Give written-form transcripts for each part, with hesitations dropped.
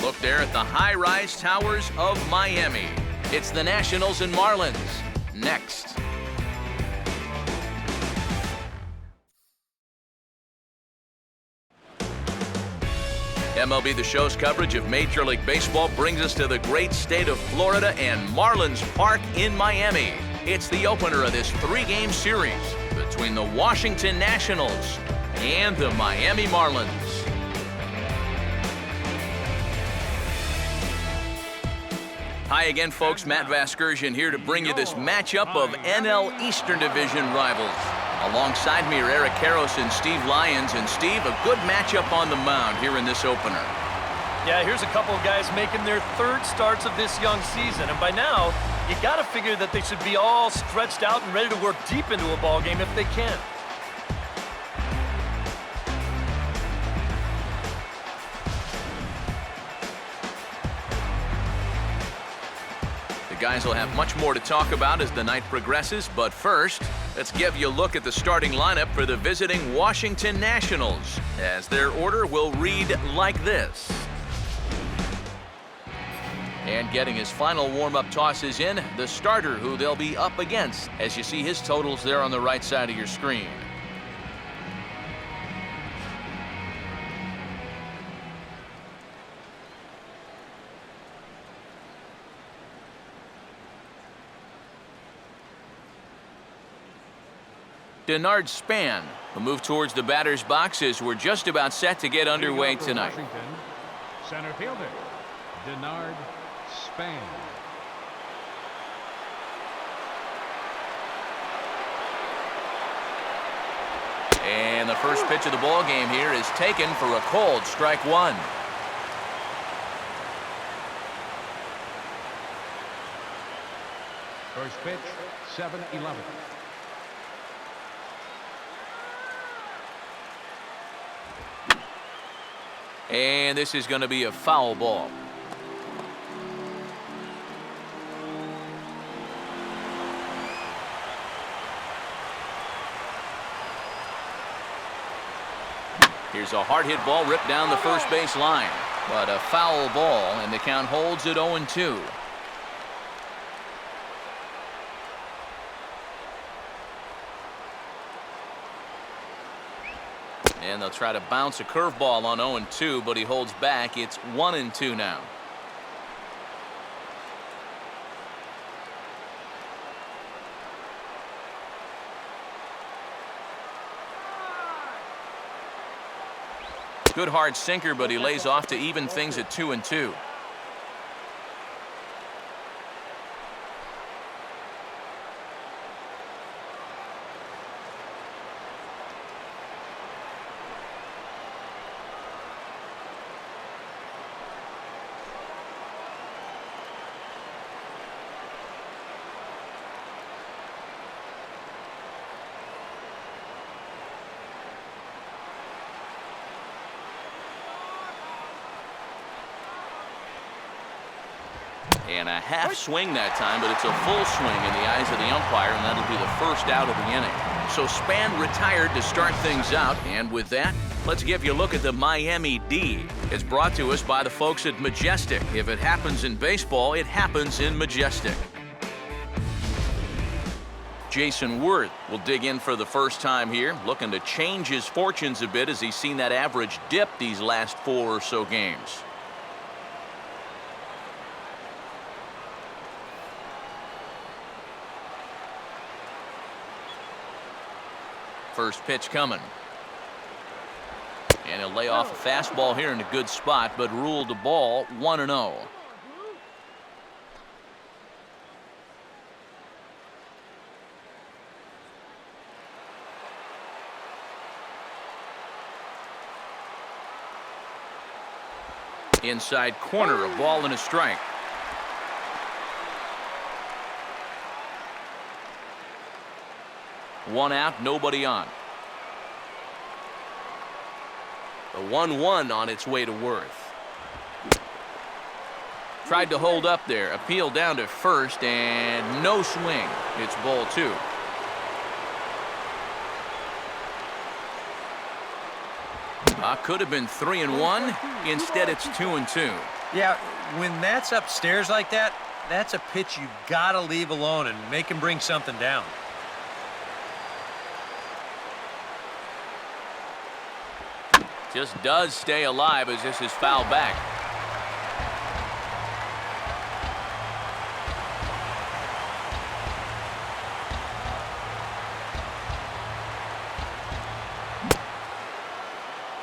look there at the high-rise towers of Miami. It's the Nationals and Marlins. Next. MLB The Show's coverage of Major League Baseball brings us to the great state of Florida and Marlins Park in Miami. It's the opener of this three-game series between the Washington Nationals and the Miami Marlins. Hi again, folks. Matt Vasgersian here to bring you this matchup of NL Eastern Division rivals. Alongside me are Eric Karros and Steve Lyons. And Steve, a good matchup on the mound here in this opener. Yeah, here's a couple of guys making their third starts of this young season. And by now, you got to figure that they should be all stretched out and ready to work deep into a ball game if they can. The guys will have much more to talk about as the night progresses, but first, let's give you a look at the starting lineup for the visiting Washington Nationals, as their order will read like this. And getting his final warm-up tosses in, the starter who they'll be up against, as you see his totals there on the right side of your screen. Denard Span will move towards the batter's box as we're just about set to get underway tonight. Washington, center fielder, Denard Span. And the first pitch of the ball game here is taken for a cold strike one. First pitch, 7-11. And this is going to be a foul ball. Here's a hard hit ball ripped down the first base line, but a foul ball, and the count holds at 0-2. And they'll try to bounce a curveball on 0-2, but he holds back. It's 1-2 now. Good hard sinker, but he lays off to even things at 2-2. And a half swing that time, but it's a full swing in the eyes of the umpire, and that'll be the first out of the inning. So Span retired to start things out, and with that, let's give you a look at the Miami D. It's brought to us by the folks at Majestic. If it happens in baseball, it happens in Majestic. Jason Worth will dig in for the first time here, looking to change his fortunes a bit as he's seen that average dip these last 4 or so games. First pitch coming. And he'll lay off a fastball here in a good spot, but ruled the ball 1-0. Inside corner, a ball and a strike. One out, nobody on. The 1-1 on its way to Worth. Tried to hold up there, appeal down to first, and no swing. It's ball 2. Could have been 3-1. Instead, it's 2-2. Yeah, when that's upstairs like that, that's a pitch you gotta leave alone and make him bring something down. Just does stay alive as this is fouled back.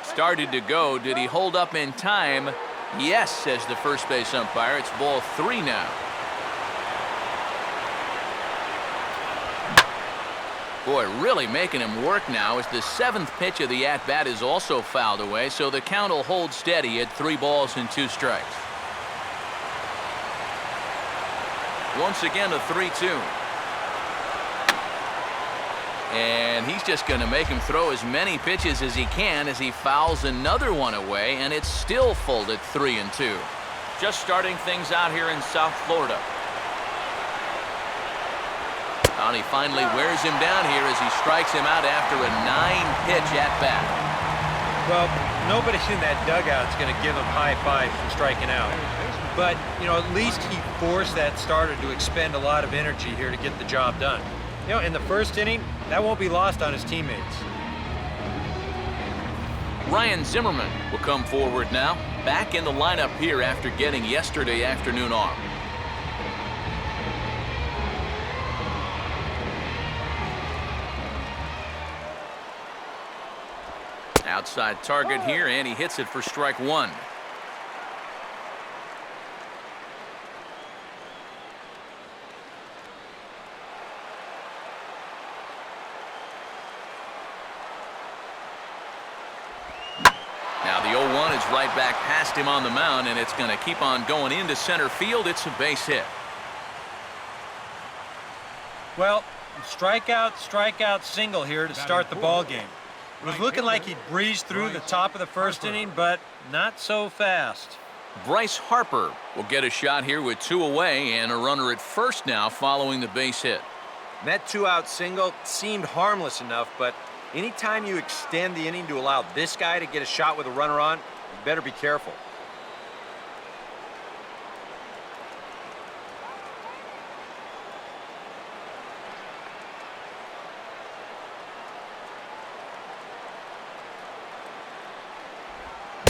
Started to go. Did he hold up in time? Yes, says the first base umpire. It's ball 3 now. Boy, really making him work now as the 7th pitch of the at-bat is also fouled away, so the count will hold steady at 3 balls and 2 strikes. Once again, a 3-2. And he's just going to make him throw as many pitches as he can as he fouls another one away, and it's still full at 3-2. Just starting things out here in South Florida. And he finally wears him down here as he strikes him out after a 9-pitch at-bat. Well, nobody in that dugout's going to give him high five for striking out. But, you know, at least he forced that starter to expend a lot of energy here to get the job done. You know, in the first inning, that won't be lost on his teammates. Ryan Zimmerman will come forward now, back in the lineup here after getting yesterday afternoon off. Outside target here, and he hits it for strike 1. Now the 0-1 is right back past him on the mound, and it's going to keep on going into center field. It's a base hit. Well, strikeout, single here to start the ball game. It was looking like he'd breezed through the top of the first inning, but not so fast. Bryce Harper will get a shot here with 2 away and a runner at first now following the base hit. That 2-out single seemed harmless enough, but anytime you extend the inning to allow this guy to get a shot with a runner on, you better be careful.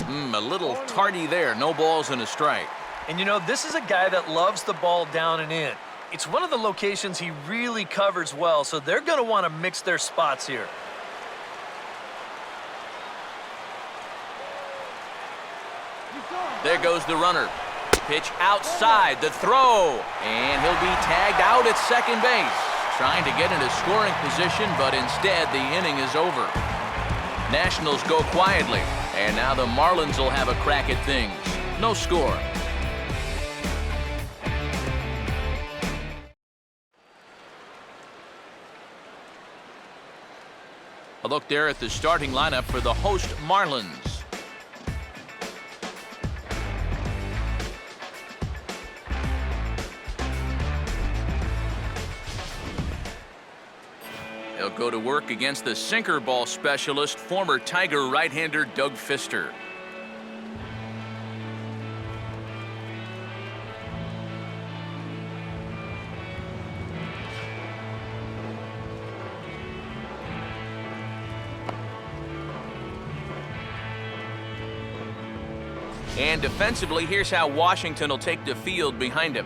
A little tardy there. No balls and a strike. And you know, this is a guy that loves the ball down and in. It's one of the locations he really covers well, so they're going to want to mix their spots here. There goes the runner. Pitch outside, the throw, and he'll be tagged out at second base. Trying to get into scoring position, but instead the inning is over. Nationals go quietly, and now the Marlins will have a crack at things. No score. A look there at the starting lineup for the host Marlins. They'll go to work against the sinker ball specialist, former Tiger right-hander Doug Fister. And defensively, here's how Washington will take the field behind him.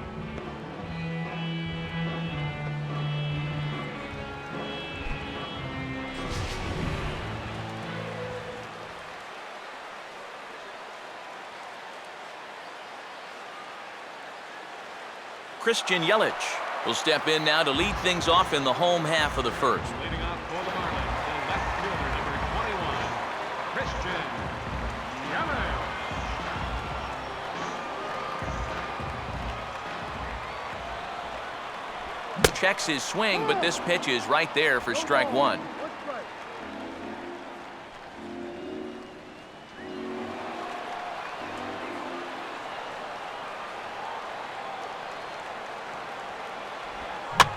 Christian Yelich will step in now to lead things off in the home half of the first. Leading off for the Marlins, the left fielder, number 21, Christian Yelich. Checks his swing, but this pitch is right there for strike 1.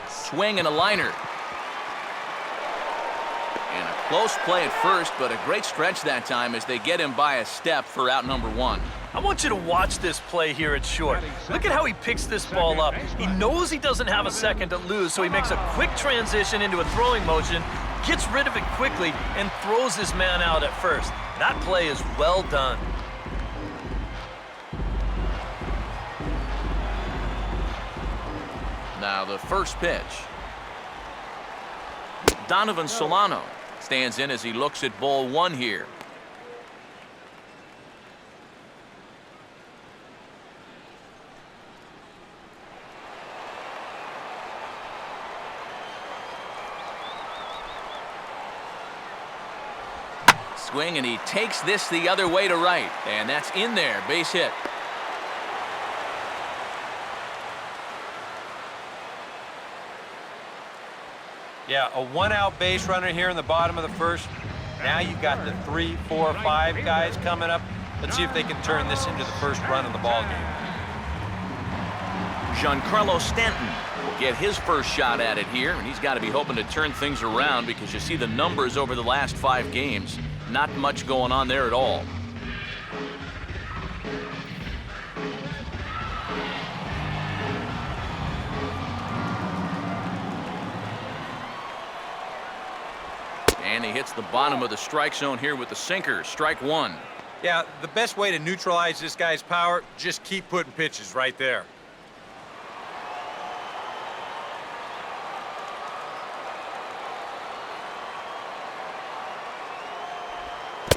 Swing and a liner. And a Close play at first, but a great stretch that time as they get him by a step for out number 1. I want you to watch this play here at short. Look at how he picks this ball up. He knows he doesn't have a second to lose, so he makes a quick transition into a throwing motion, gets rid of it quickly, and throws his man out at first. That play is well done. Now the first pitch. Donovan Solano stands in as he looks at ball 1 here. Swing, and he takes this the other way to right, and that's in there. Base hit. Yeah, a 1-out base runner here in the bottom of the first. Now you've got the 3, 4, 5 guys coming up. Let's see if they can turn this into the first run of the ball game. Giancarlo Stanton will get his first shot at it here, and he's got to be hoping to turn things around because you see the numbers over the last 5 games. Not much going on there at all. And he hits the bottom of the strike zone here with the sinker. Strike 1. Yeah, the best way to neutralize this guy's power, just keep putting pitches right there.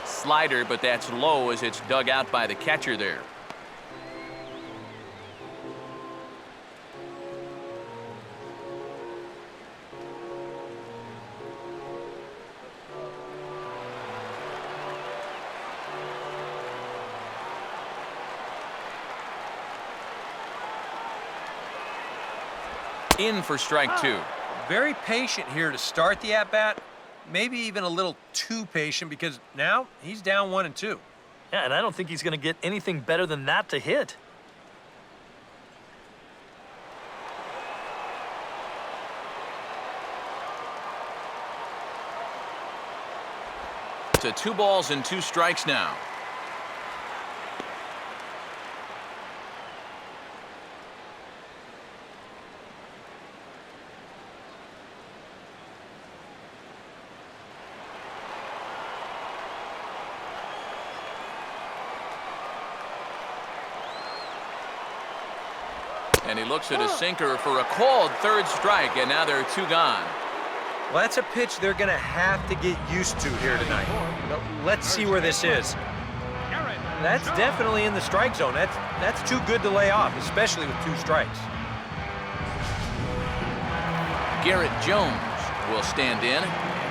Slider, but that's low as it's dug out by the catcher there. In for strike 2. Very patient here to start the at-bat. Maybe even a little too patient because now he's down 1 and 2. Yeah, and I don't think he's going to get anything better than that to hit. To 2 balls and 2 strikes now. And he looks at a sinker for a called 3rd strike, and now there are 2 gone. Well, that's a pitch they're going to have to get used to here tonight. Let's see where this is. That's definitely in the strike zone. That's too good to lay off, especially with 2 strikes. Garrett Jones will stand in.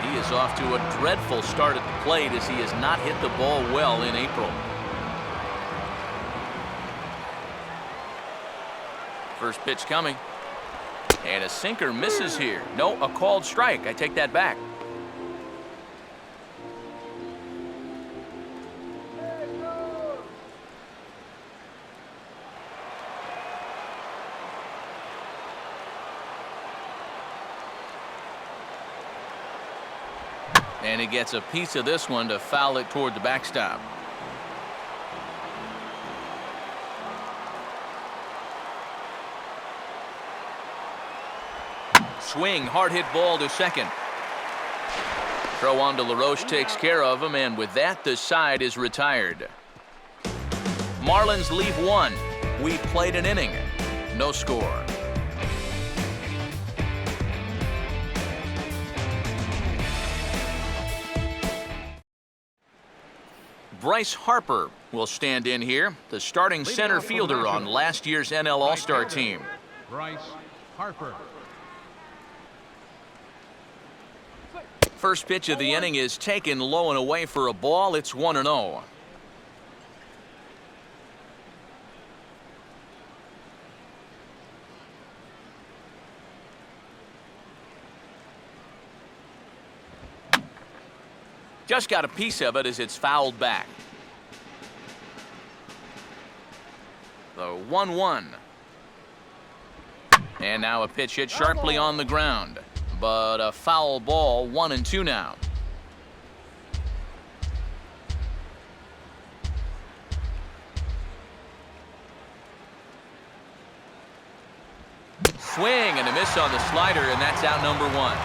He is off to a dreadful start at the plate as he has not hit the ball well in April. First pitch coming. And a sinker misses here. No, a called strike. I take that back. And he gets a piece of this one to foul it toward the backstop. Swing, hard hit ball to second. Throw on to LaRoche takes care of him, and with that, the side is retired. Marlins leave 1. We played an inning. No score. Bryce Harper will stand in here, the starting center fielder on last year's NL All-Star team. Bryce Harper. First pitch of the inning is taken low and away for a ball. It's 1-0. Just got a piece of it as it's fouled back. The 1-1. And now a pitch hit sharply on the ground. But a foul ball, 1-2 now. swing and a miss on the slider, and that's out number one.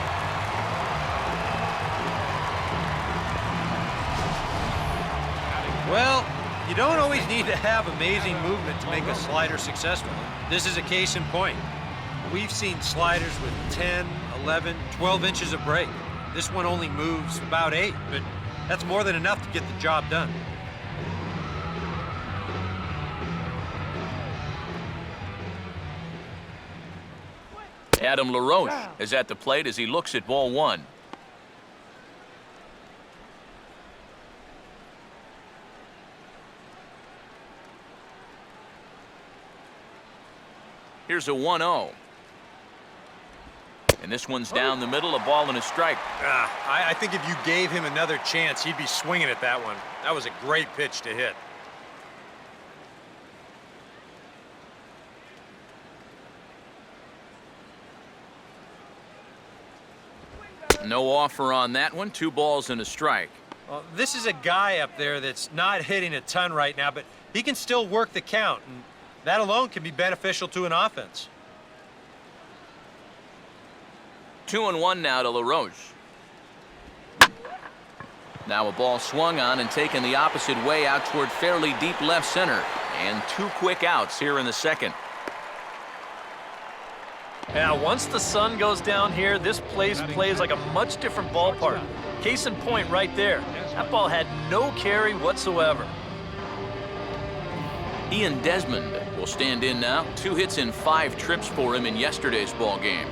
Well, you don't always need to have amazing movement to make a slider successful. This is a case in point. We've seen sliders with 10, 11, 12 inches of break. This one only moves about 8, but that's more than enough to get the job done. Adam LaRoche is at the plate as he looks at ball one. Here's a 1-0. And this one's down the middle, a ball and a strike. I think if you gave him another chance, he'd be swinging at that one. That was a great pitch to hit. No offer on that one. 2 balls and a strike. Well, this is a guy up there that's not hitting a ton right now, but he can still work the count, and that alone can be beneficial to an offense. 2-1 now to LaRoche. Now a ball swung on and taken the opposite way out toward fairly deep left center. And 2 quick outs here in the second. Now, once the sun goes down here, this place plays like a much different ballpark. Case in point right there. That ball had no carry whatsoever. Ian Desmond will stand in now. 2 hits and 5 trips for him in yesterday's ball game.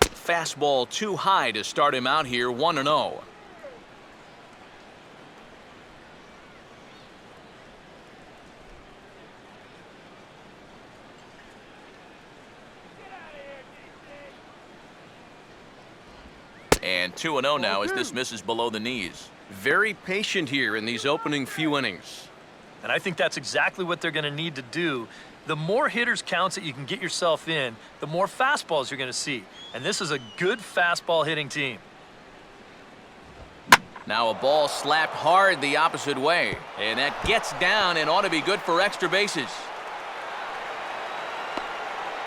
Fastball too high to start him out here, 1-0. And 2-0 now as this misses below the knees. Very patient here in these opening few innings. And I think that's exactly what they're going to need to do. The more hitters counts that you can get yourself in, the more fastballs you're going to see. And this is a good fastball hitting team. Now a ball slapped hard the opposite way. And that gets down and ought to be good for extra bases.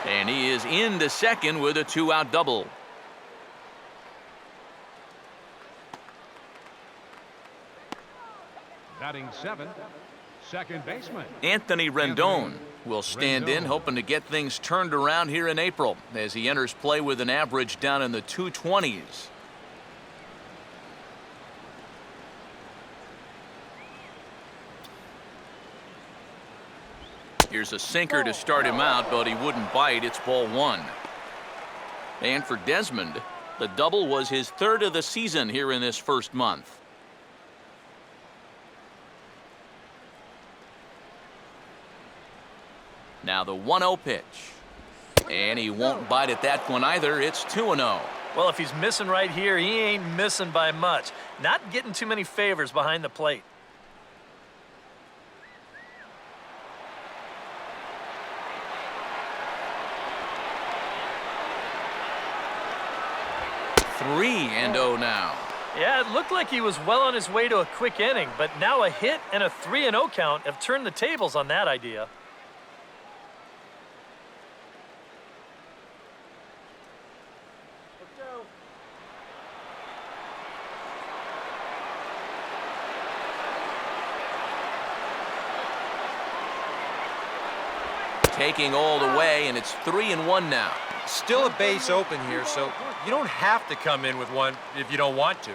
And he is into second with a 2-out double. Batting 7th, second baseman Anthony Rendon will stand in, hoping to get things turned around here in April as he enters play with an average down in the 220s. Here's a sinker to start him out, but he wouldn't bite. It's ball 1. And for Desmond, the double was his 3rd of the season here in this first month. Now the 1-0 pitch. And he won't bite at that one either. It's 2-0. Well, if he's missing right here, he ain't missing by much. Not getting too many favors behind the plate. Three and 0 now. Yeah, it looked like he was well on his way to a quick inning, but now a hit and a 3-0 count have turned the tables on that idea. Taking all the way, and it's 3-1 now. Still a base open here, so you don't have to come in with one if you don't want to.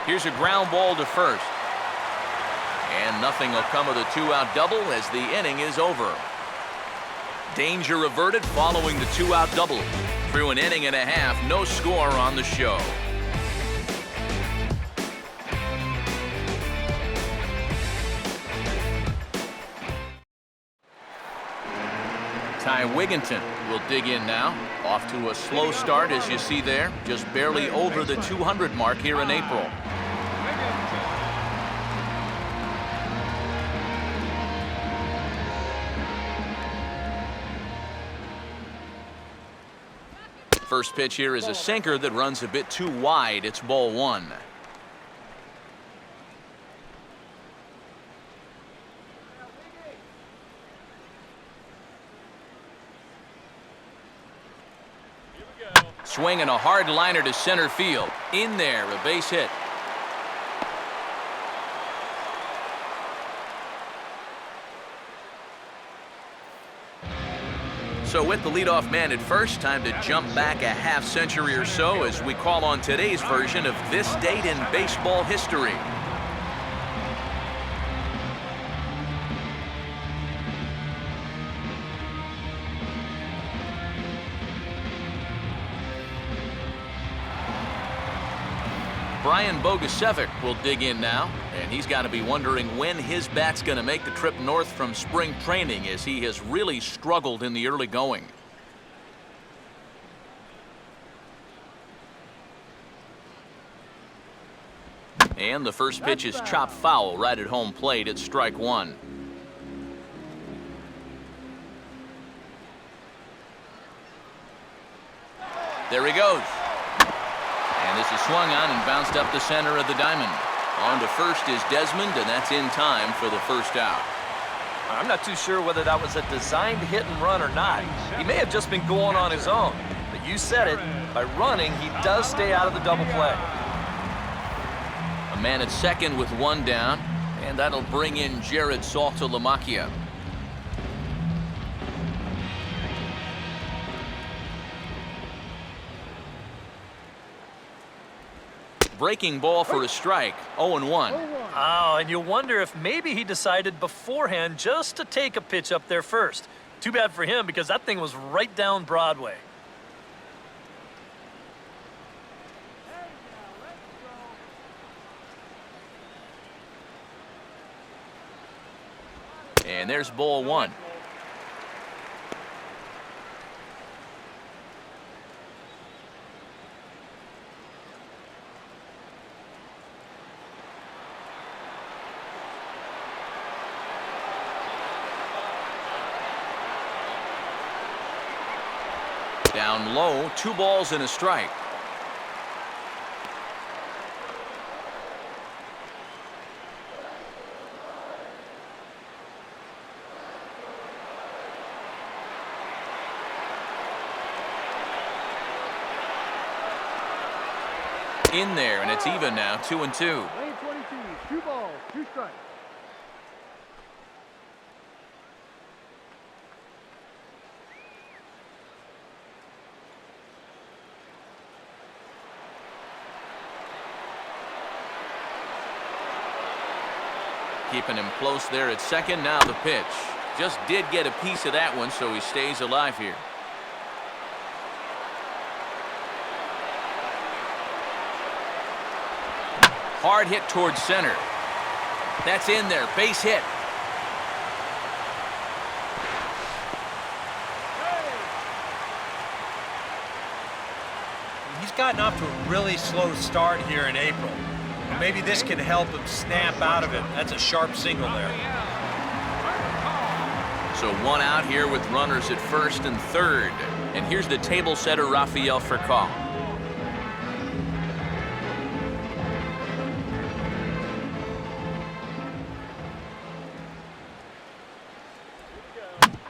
Here's a ground ball to first. And nothing will come of the 2-out double as the inning is over. Danger averted following the 2-out double. Through an inning and a half, no score on the show. Ty Wigginton will dig in now. Off to a slow start, as you see there. Just barely over the 200 mark here in April. First pitch here is a sinker that runs a bit too wide. It's ball one. Swinging a hard liner to center field. In there, a base hit. So with the leadoff man at first, time to jump back a half century or so as we call on today's version of this date in baseball history. Brian Bogusevic will dig in now, and he's got to be wondering when his bat's going to make the trip north from spring training, as he has really struggled in the early going. And the first pitch is chopped foul right at home plate. It's strike one. There he goes. And this is swung on and bounced up the center of the diamond. On to first is Desmond, and that's in time for the first out. I'm not too sure whether that was a designed hit and run or not. He may have just been going on his own. But you said it, by running, he does stay out of the double play. A man at second with one down, and that'll bring in Jared Saltalamacchia. Breaking ball for a strike, 0-1. Oh, and you wonder if maybe he decided beforehand just to take a pitch up there first. Too bad for him, because that thing was right down Broadway. And there's ball one. Down low, 2 balls and a strike. In there, and it's even now, 2-2. Lane 22, 2 balls, 2 strikes. Keeping him close there at second. Now the pitch. Just did get a piece of that one, so he stays alive here. Hard hit towards center. That's in there. Base hit. He's gotten off to a really slow start here in April. Maybe this can help him snap out of it. That's a sharp single there. So 1 out here with runners at first and third. And here's the table setter, Rafael Furcal.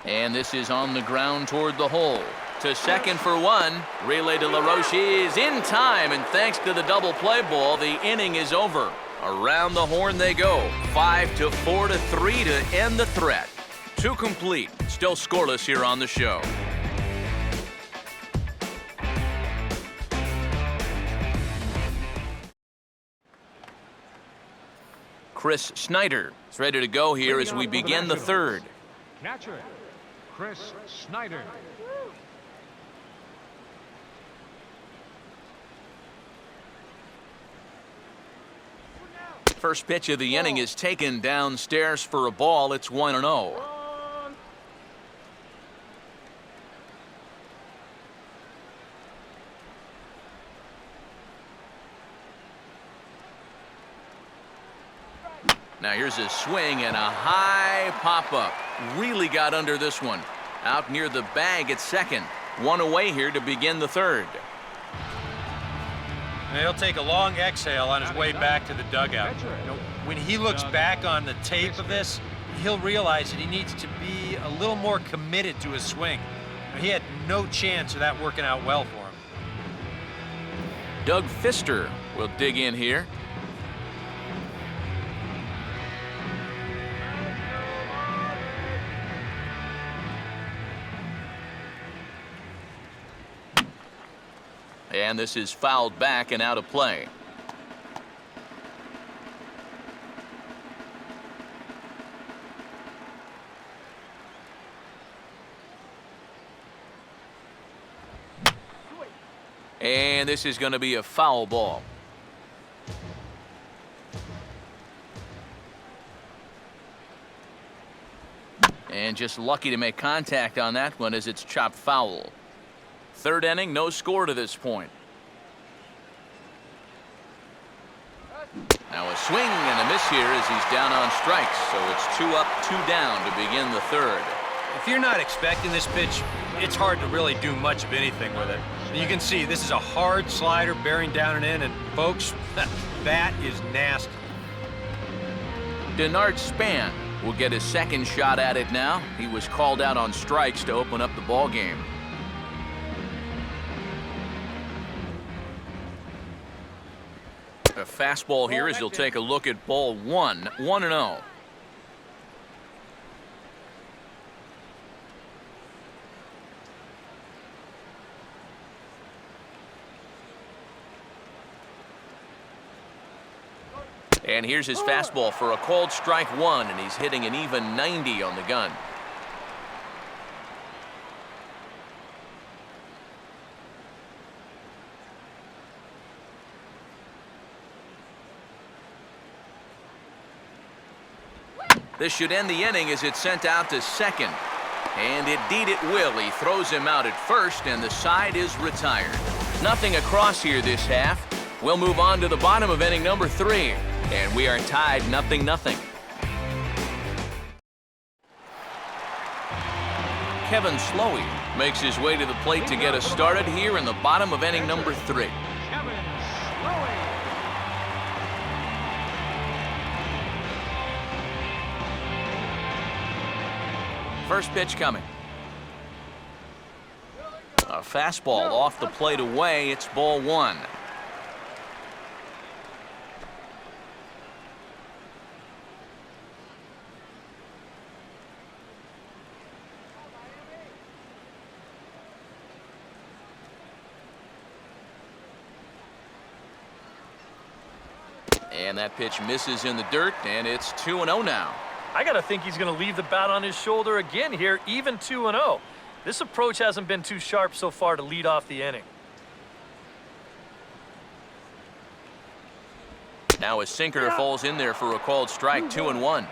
And this is on the ground toward the hole. To second for 1. Relay to LaRoche is in time, and thanks to the double play ball, the inning is over. Around the horn they go. 5-4-3 to end the threat. 2 complete. Still scoreless here on the show. Chris Snyder is ready to go here as we begin the third. Catcher, Chris Snyder. First pitch of the inning is taken downstairs for a ball. It's 1-0. Now here's a swing and a high pop-up. Really got under this one. Out near the bag at second. One away here to begin the third. And he'll take a long exhale on his way back to the dugout. You know, when he looks back on the tape of this, he'll realize that he needs to be a little more committed to his swing. He had no chance of that working out well for him. Doug Fister will dig in here. And this is fouled back and out of play. And this is going to be a foul ball. And just lucky to make contact on that one as it's chopped foul. Third inning, no score to this point. Now a swing and a miss here as he's down on strikes. So it's 2 up, 2 down to begin the third. If you're not expecting this pitch, it's hard to really do much of anything with it. You can see this is a hard slider bearing down and in, and folks, that is nasty. Denard Span will get his second shot at it now. He was called out on strikes to open up the ball game. A fastball here as he'll take a look at ball 1, 1-0. And here's his fastball for a called strike 1, and he's hitting an even 90 on the gun. This should end the inning as it's sent out to second. And indeed it will. He throws him out at first, and the side is retired. Nothing across here this half. We'll move on to the bottom of inning number 3. And we are tied 0-0. Kevin Slowey makes his way to the plate to get us started here in the bottom of inning number 3. Kevin Slowey. First pitch coming. A fastball off the plate away. It's ball 1. And that pitch misses in the dirt, and it's 2-0 now. I got to think he's going to leave the bat on his shoulder again here, even 2-0. This approach hasn't been too sharp so far to lead off the inning. Now a sinker falls in there for a called strike, 2-1.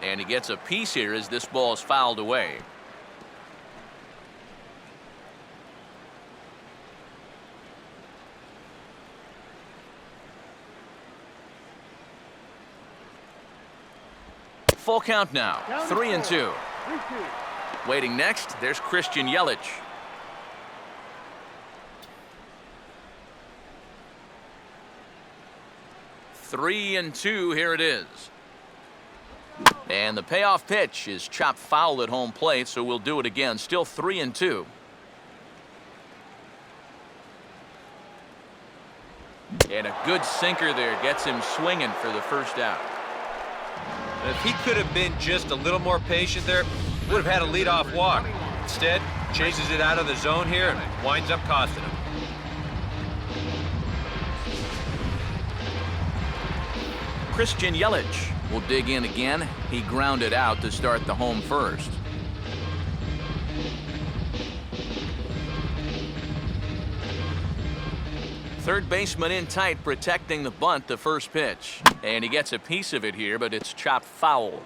And he gets a piece here as this ball is fouled away. Full count now, 3-2. Waiting next, there's Christian Yelich. Three and two, here it is. And the payoff pitch is chopped foul at home plate, so we'll do it again. Still 3-2. And a good sinker there gets him swinging for the first out. If he could have been just a little more patient there, would have had a leadoff walk. Instead, chases it out of the zone here and winds up costing him. Christian Yelich will dig in again. He grounded out to start the home first. Third baseman in tight, protecting the bunt, the first pitch. And he gets a piece of it here, but it's chopped foul.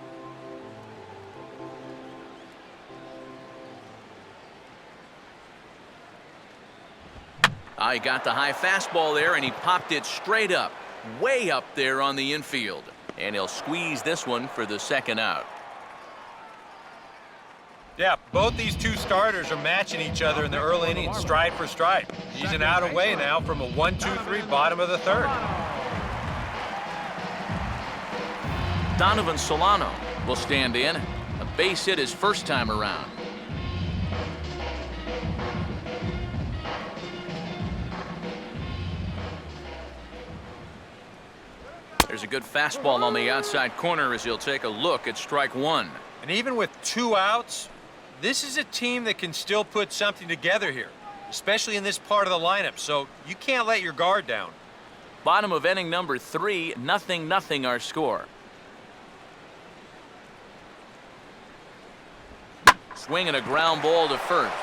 He got the high fastball there, and he popped it straight up, way up there on the infield. And he'll squeeze this one for the second out. Yeah, both these two starters are matching each other in the early innings, stride for stride. He's an out away now from a 1-2-3 bottom of the third. Donovan Solano will stand in. A base hit his first time around. There's a good fastball on the outside corner as he'll take a look at strike one. And even with 2 outs, this is a team that can still put something together here, especially in this part of the lineup, so you can't let your guard down. Bottom of inning number 3, 0-0 our score. Swinging a ground ball to first.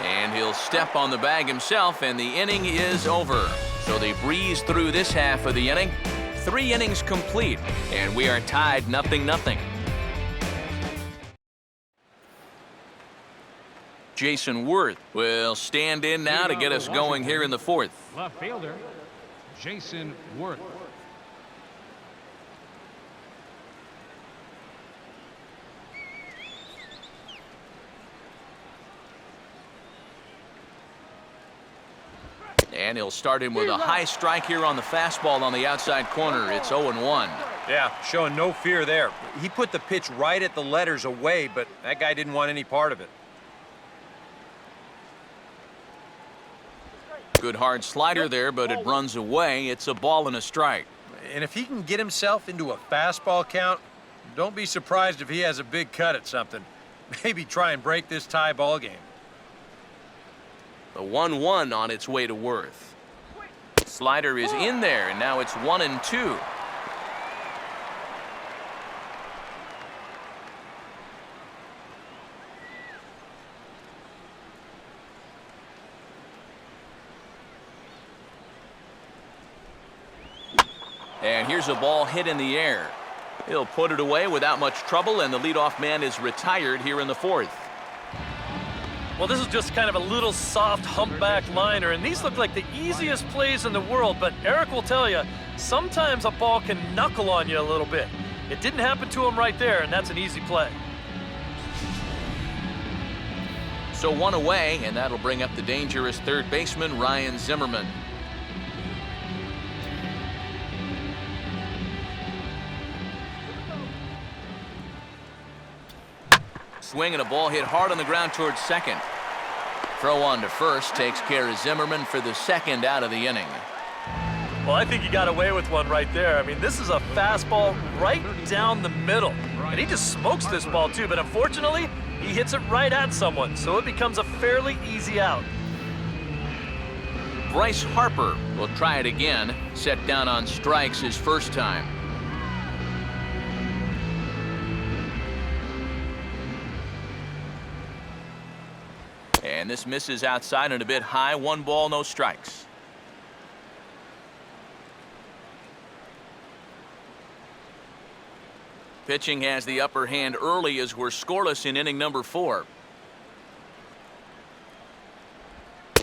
And he'll step on the bag himself, and the inning is over. So they breeze through this half of the inning. 3 innings complete, and we are tied 0-0. Jason Worth will stand in now to get us going here in the 4th. Left fielder, Jason Worth. And he'll start him with a high strike here on the fastball on the outside corner. It's 0-1. Yeah, showing no fear there. He put the pitch right at the letters away, but that guy didn't want any part of it. Good hard slider there, but it runs away. It's a ball and a strike. And if he can get himself into a fastball count, don't be surprised if he has a big cut at something. Maybe try and break this tie ball game. The 1-1 on its way to Worth. Slider is in there, and now it's 1-2. And here's a ball hit in the air. He'll put it away without much trouble, and the leadoff man is retired here in the 4th. Well, this is just kind of a little soft humpback liner, and these look like the easiest plays in the world, but Eric will tell you, sometimes a ball can knuckle on you a little bit. It didn't happen to him right there, and that's an easy play. So 1 away, and that'll bring up the dangerous third baseman, Ryan Zimmerman. Swing and a ball hit hard on the ground towards second. Throw on to first takes care of Zimmerman for the second out of the inning. Well, I think he got away with one right there. I mean, this is a fastball right down the middle. And he just smokes this ball too, but unfortunately, he hits it right at someone, so it becomes a fairly easy out. Bryce Harper will try it again, set down on strikes his first time. And this misses outside and a bit high. 1 ball, no strikes. Pitching has the upper hand early as we're scoreless in inning number 4.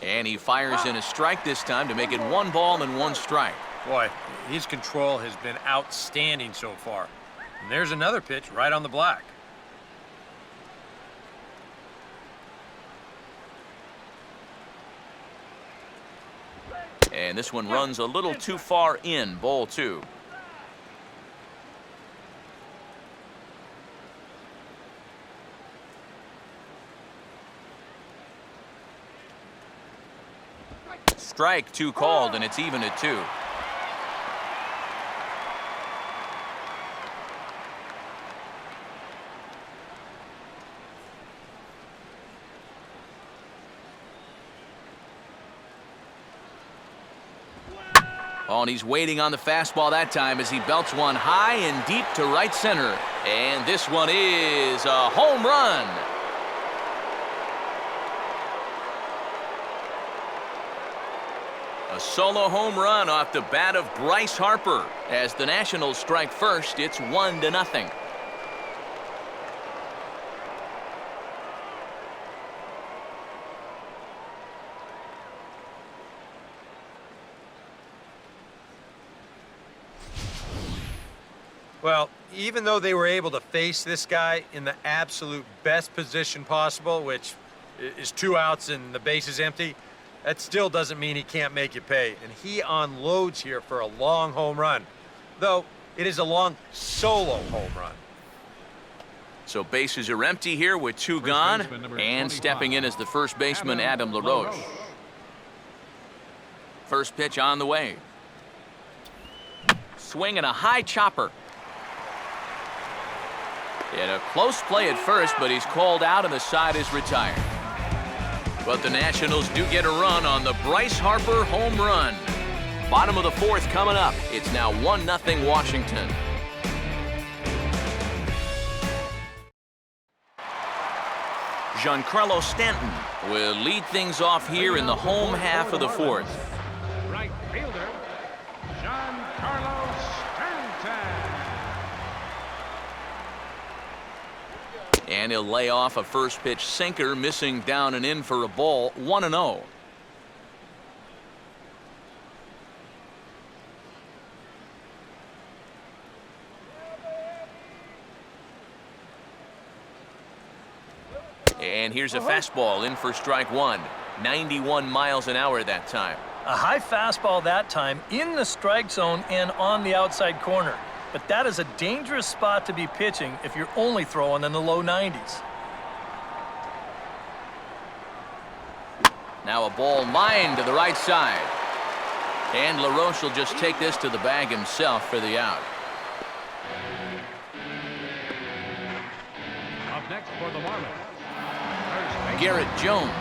And he fires in a strike this time to make it 1 ball and 1 strike. Boy, his control has been outstanding so far. And there's another pitch right on the black. And this one runs a little too far in, ball 2. Strike 2 called, and it's even at 2. Oh, and he's waiting on the fastball that time as he belts one high and deep to right center. And this one is a home run. A solo home run off the bat of Bryce Harper. As the Nationals strike first, it's 1-0. Well, even though they were able to face this guy in the absolute best position possible, which is 2 outs and the base is empty, that still doesn't mean he can't make you pay. And he unloads here for a long home run, though it is a long solo home run. So bases are empty here with 2 gone, and stepping in is the first baseman, Adam LaRoche. First pitch on the way. Swing and a high chopper. He had a close play at first, but he's called out and the side is retired. But the Nationals do get a run on the Bryce Harper home run. Bottom of the 4th coming up. It's now 1-0 Washington. Giancarlo Stanton will lead things off here in the home half of the 4th. Right fielder, Giancarlo Stanton. And he'll lay off a first pitch sinker, missing down and in for a ball. 1-0. And here's a fastball in for strike 1. 91 miles an hour that time. A high fastball that time in the strike zone and on the outside corner. But that is a dangerous spot to be pitching if you're only throwing in the low 90s. Now a ball lined to the right side. And LaRoche will just take this to the bag himself for the out. Up next for the Marlins. Garrett Jones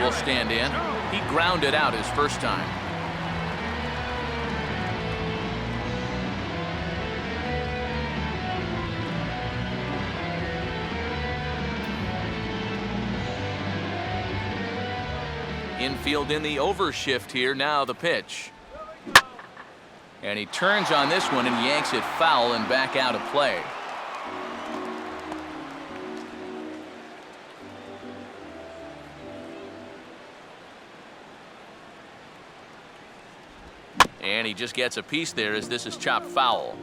will stand in. He grounded out his first time. Infield in the overshift here. Now the pitch. And he turns on this one and yanks it foul and back out of play. And he just gets a piece there as this is chopped foul.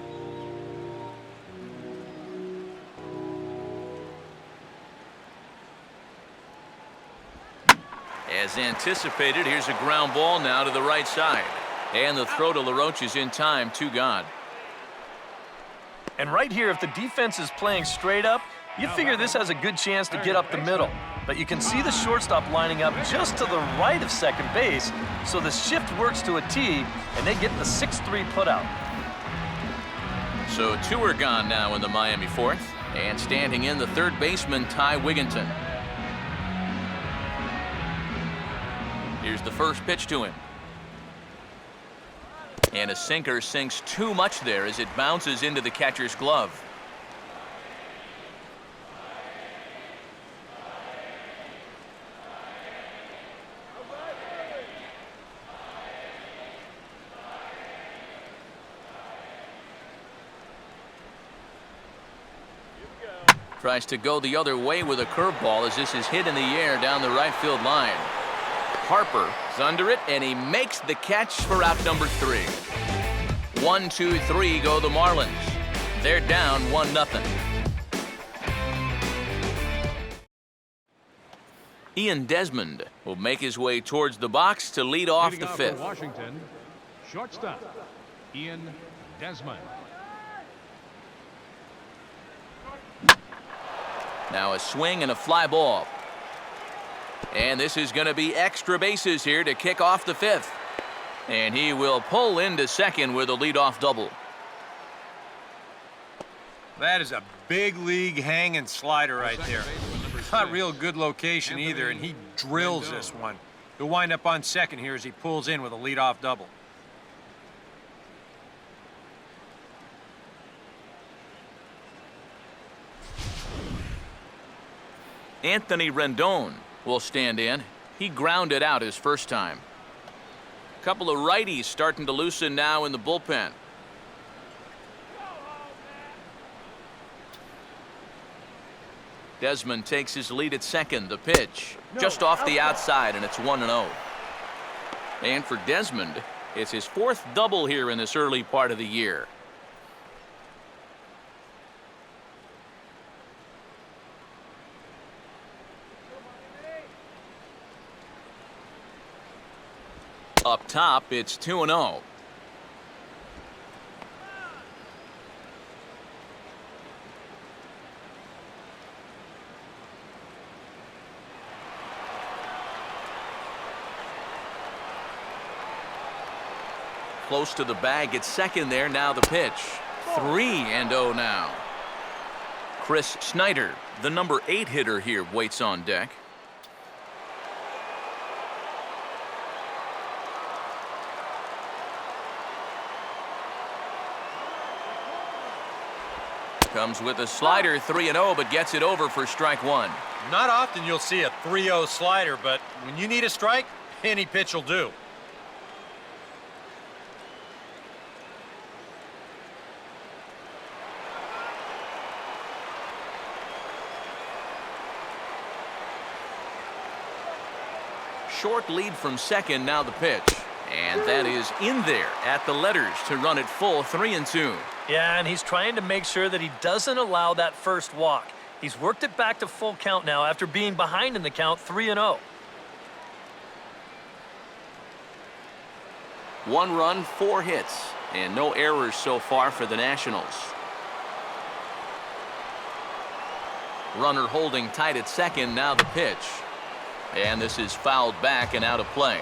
As anticipated, here's a ground ball now to the right side. And the throw to LaRoche is in time, 2 gone. And right here, if the defense is playing straight up, you figure this has a good chance to get up the middle. But you can see the shortstop lining up just to the right of second base, so the shift works to a T, and they get the 6-3 putout. So 2 are gone now in the Miami 4th. And standing in, the third baseman, Ty Wigginton. Here's the first pitch to him. And a sinker sinks too much there as it bounces into the catcher's glove. Tries to go the other way with a curveball as this is hit in the air down the right field line. Harper is under it, and he makes the catch for out number 3. 1, 2, 3 go the Marlins. They're down 1-0. Ian Desmond will make his way towards the box to lead off the 5th. Washington, shortstop, Ian Desmond. Now a swing and a fly ball. And this is going to be extra bases here to kick off the 5th. And he will pull into second with a leadoff double. That is a big league hanging slider right there. Not real good location either, and he drills this one. He'll wind up on second here as he pulls in with a leadoff double. Anthony Rendon will stand in. He grounded out his first time. A couple of righties starting to loosen now in the bullpen. Desmond takes his lead at second. The pitch just off the outside, and it's 1-0. And for Desmond, it's his 4th double here in this early part of the year. Up top, it's 2-0. Close to the bag, it's second there. Now the pitch. 3-0 now. Chris Snyder, the number 8 hitter here, waits on deck. Comes with a slider, 3-0, but gets it over for strike one. Not often you'll see a 3-0 slider, but when you need a strike, any pitch will do. Short lead from second, now the pitch. And that is in there at the letters to run it full, 3-2. Yeah, and he's trying to make sure that he doesn't allow that first walk. He's worked it back to full count now after being behind in the count, 3-0. 1 run, 4 hits, and no errors so far for the Nationals. Runner holding tight at second, now the pitch. And this is fouled back and out of play.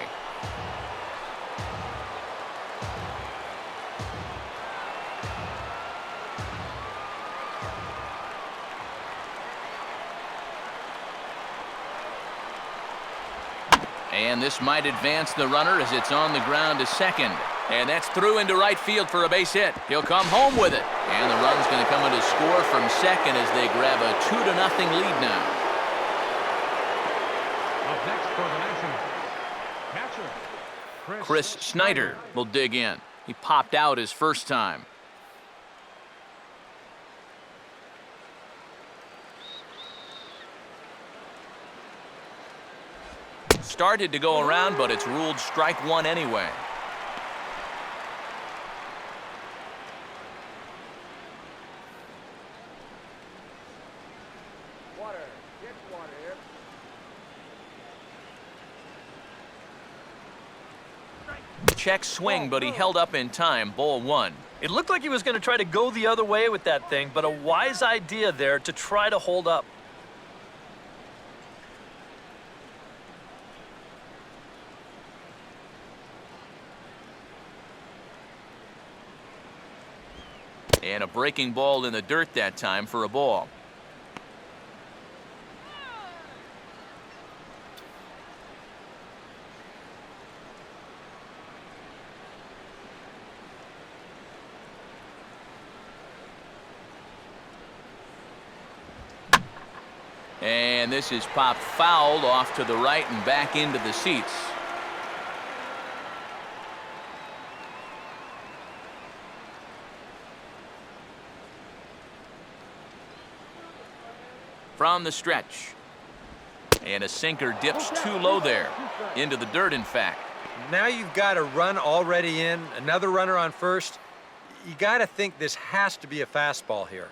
And this might advance the runner as it's on the ground to second. And that's through into right field for a base hit. He'll come home with it. And the run's going to come in to score from second as they grab a 2-0 lead now. Up next for the Nationals, catcher Chris Snyder will dig in. He popped out his first time. Started to go around, but it's ruled strike one anyway. Water. Get water. Check swing, but he held up in time. Ball one. It looked like he was going to try to go the other way with that thing, but a wise idea there to try to hold up. And a breaking ball in the dirt that time for a ball. And this is popped foul off to the right and back into the seats. From the stretch. And a sinker dips too low there. Into the dirt, in fact. Now you've got a run already in, another runner on first. You got to think this has to be a fastball here.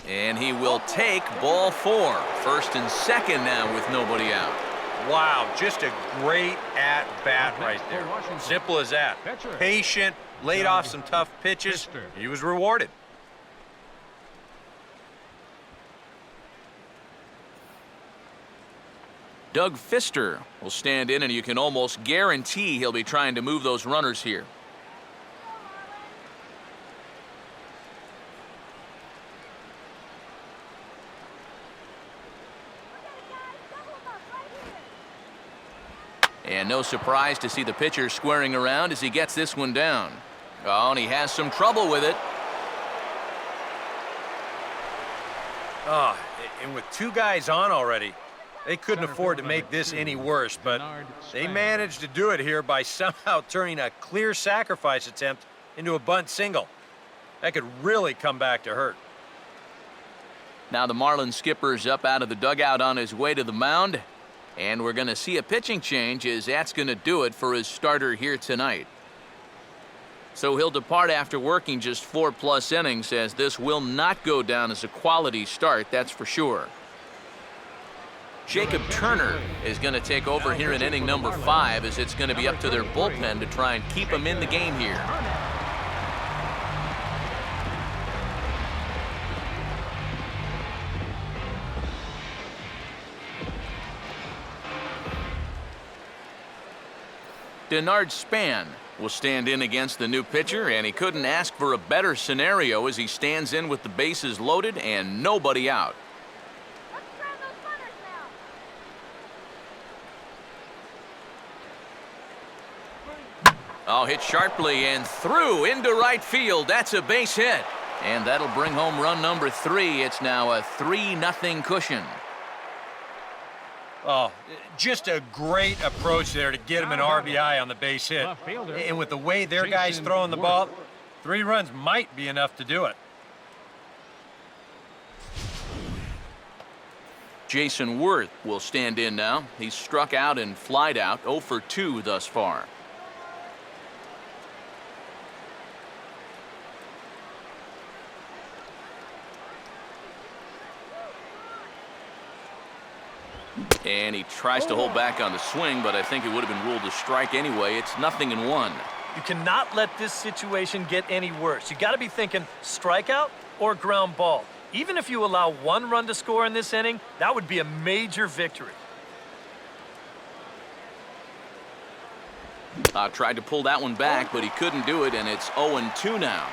And he will take ball four. First and second now with nobody out. Wow, just a great at-bat right there. Simple as that. Patient, laid off some tough pitches. He was rewarded. Doug Fister will stand in, and you can almost guarantee he'll be trying to move those runners here. And no surprise to see the pitcher squaring around as he gets this one down. Oh, and he has some trouble with it. Oh, and with two guys on already, they couldn't afford to make this any worse, but they managed to do it here by somehow turning a clear sacrifice attempt into a bunt single. That could really come back to hurt. Now the Marlins skipper's up out of the dugout on his way to the mound. And we're going to see a pitching change as that's going to do it for his starter here tonight. So he'll depart after working just 4+ innings, as this will not go down as a quality start, that's for sure. Jacob Turner is going to take over here in inning number 5, as it's going to be up to their bullpen to try and keep him in the game here. Denard Span will stand in against the new pitcher, and he couldn't ask for a better scenario as he stands in with the bases loaded and nobody out. Let's grab those runners now. Oh, hit sharply and through into right field. That's a base hit. And that'll bring home run number 3. It's now a 3-0 cushion. Oh, just a great approach there to get him an RBI on the base hit. And with the way their guy's throwing the ball, 3 runs might be enough to do it. Jason Worth will stand in now. He's struck out and flied out, 0 for 2 thus far. And he tries to hold back on the swing, but I think it would have been ruled a strike anyway. It's 0-1. You cannot let this situation get any worse. You got to be thinking strikeout or ground ball. Even if you allow 1 run to score in this inning, that would be a major victory. Tried to pull that one back, but he couldn't do it, and it's 0-2 now.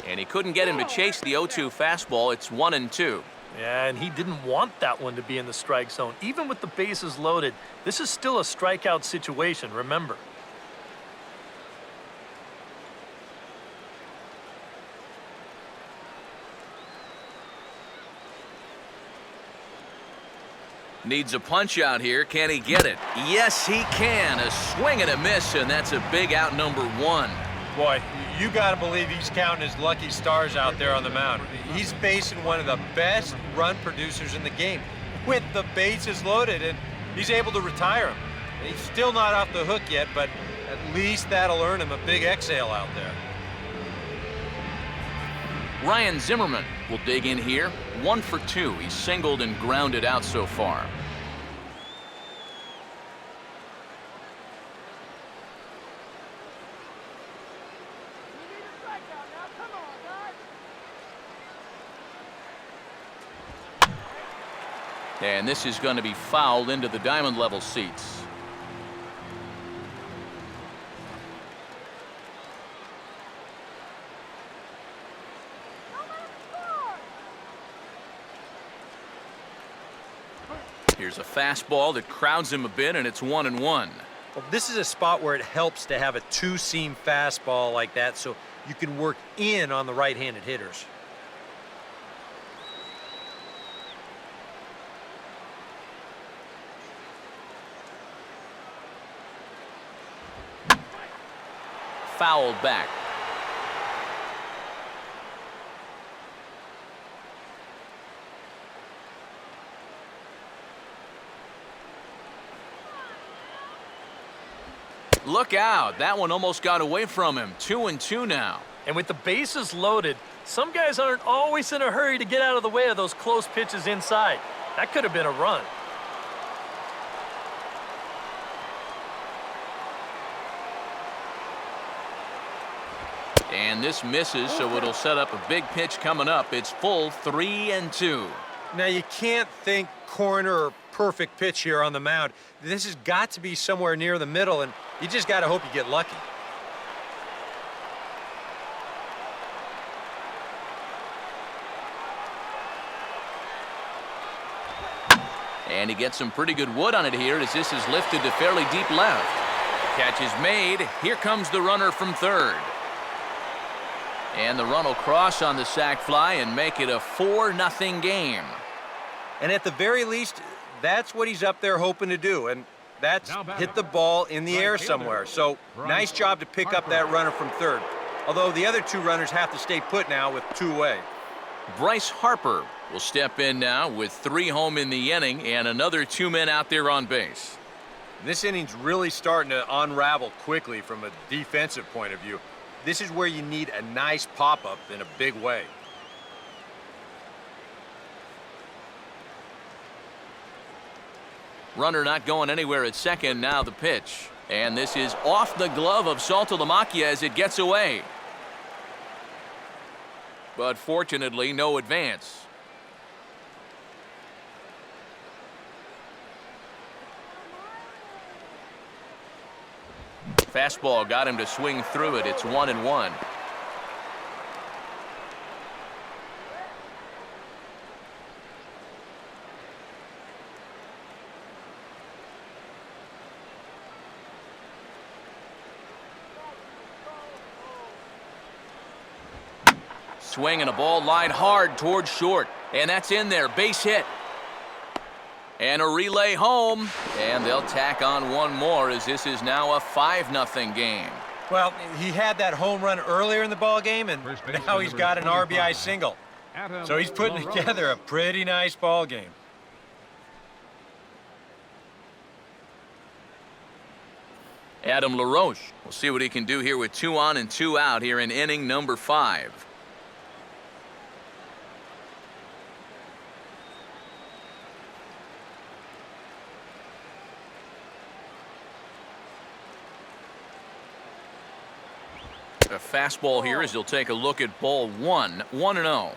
And he couldn't get him to chase the 0-2 fastball. It's 1-2. Yeah, and he didn't want that one to be in the strike zone. Even with the bases loaded, this is still a strikeout situation, remember. Needs a punch out here. Can he get it? Yes, he can. A swing and a miss, and that's a big out number 1. Boy, you got to believe he's counting his lucky stars out there on the mound. He's facing one of the best run producers in the game with the bases loaded, and he's able to retire him. He's still not off the hook yet, but at least that'll earn him a big exhale out there. Ryan Zimmerman will dig in here. 1 for 2. He's singled and grounded out so far. We need a strikeout now. Come on, guys. And this is going to be fouled into the diamond level seats. Don't let him score. Here's a fastball that crowds him a bit, and it's 1-1. Well, this is a spot where it helps to have a 2-seam fastball like that so you can work in on the right-handed hitters. Fouled back. Look out. That one almost got away from him. 2-2 now. And with the bases loaded, some guys aren't always in a hurry to get out of the way of those close pitches inside. That could have been a run. And this misses, so it'll set up a big pitch coming up. It's full 3-2. Now, you can't think corner or perfect pitch here on the mound. This has got to be somewhere near the middle, and you just got to hope you get lucky. And he gets some pretty good wood on it here as this is lifted to fairly deep left. Catch is made. Here comes the runner from third. And the run will cross on the sac fly and make it a 4-0 game. And at the very least, that's what he's up there hoping to do, and that's hit the ball in the air somewhere. So nice job to pick up that runner from third. Although the other 2 runners have to stay put now with 2 away. Bryce Harper will step in now with 3 home in the inning and another 2 men out there on base. This inning's really starting to unravel quickly from a defensive point of view. This is where you need a nice pop-up in a big way. Runner not going anywhere at second. Now the pitch. And this is off the glove of Saltalamacchia as it gets away. But fortunately, no advance. Fastball got him to swing through it. It's 1-1. Swing and a ball lined hard towards short. And that's in there. Base hit. And a relay home. And they'll tack on one more as this is now a 5-0 game. Well, he had that home run earlier in the ball game, and now he's got an RBI single. So he's putting together a pretty nice ball game. Adam LaRoche. We'll see what he can do here with 2 on and 2 out here in inning number 5. A fastball here as he'll take a look at ball 1, 1-0.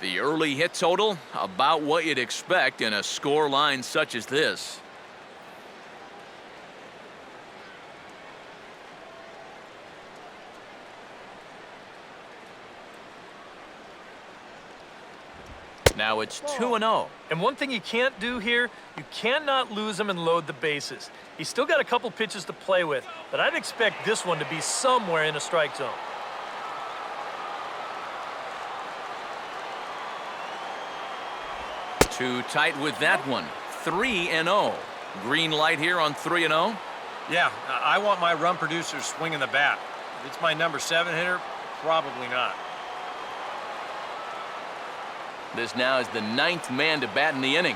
The early hit total, about what you'd expect in a score line such as this. Now it's 2-0. And one thing you can't do here, you cannot lose him and load the bases. He's still got a couple pitches to play with, but I'd expect this one to be somewhere in a strike zone. Too tight with that one. 3-0. Green light here on 3-0. Yeah, I want my run producers swinging the bat. If it's my number 7 hitter, probably not. This now is the 9th man to bat in the inning.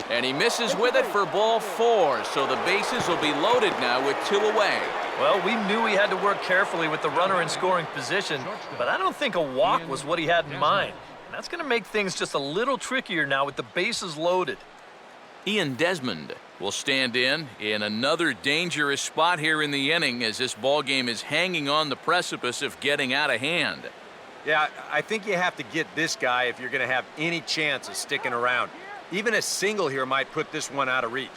And he misses with it for ball 4, so the bases will be loaded now with 2 away. Well, we knew he had to work carefully with the runner in scoring position, but I don't think a walk was what he had in mind. And that's going to make things just a little trickier now with the bases loaded. Ian Desmond will stand in another dangerous spot here in the inning as this ball game is hanging on the precipice of getting out of hand. Yeah, I think you have to get this guy if you're going to have any chance of sticking around. Even a single here might put this one out of reach.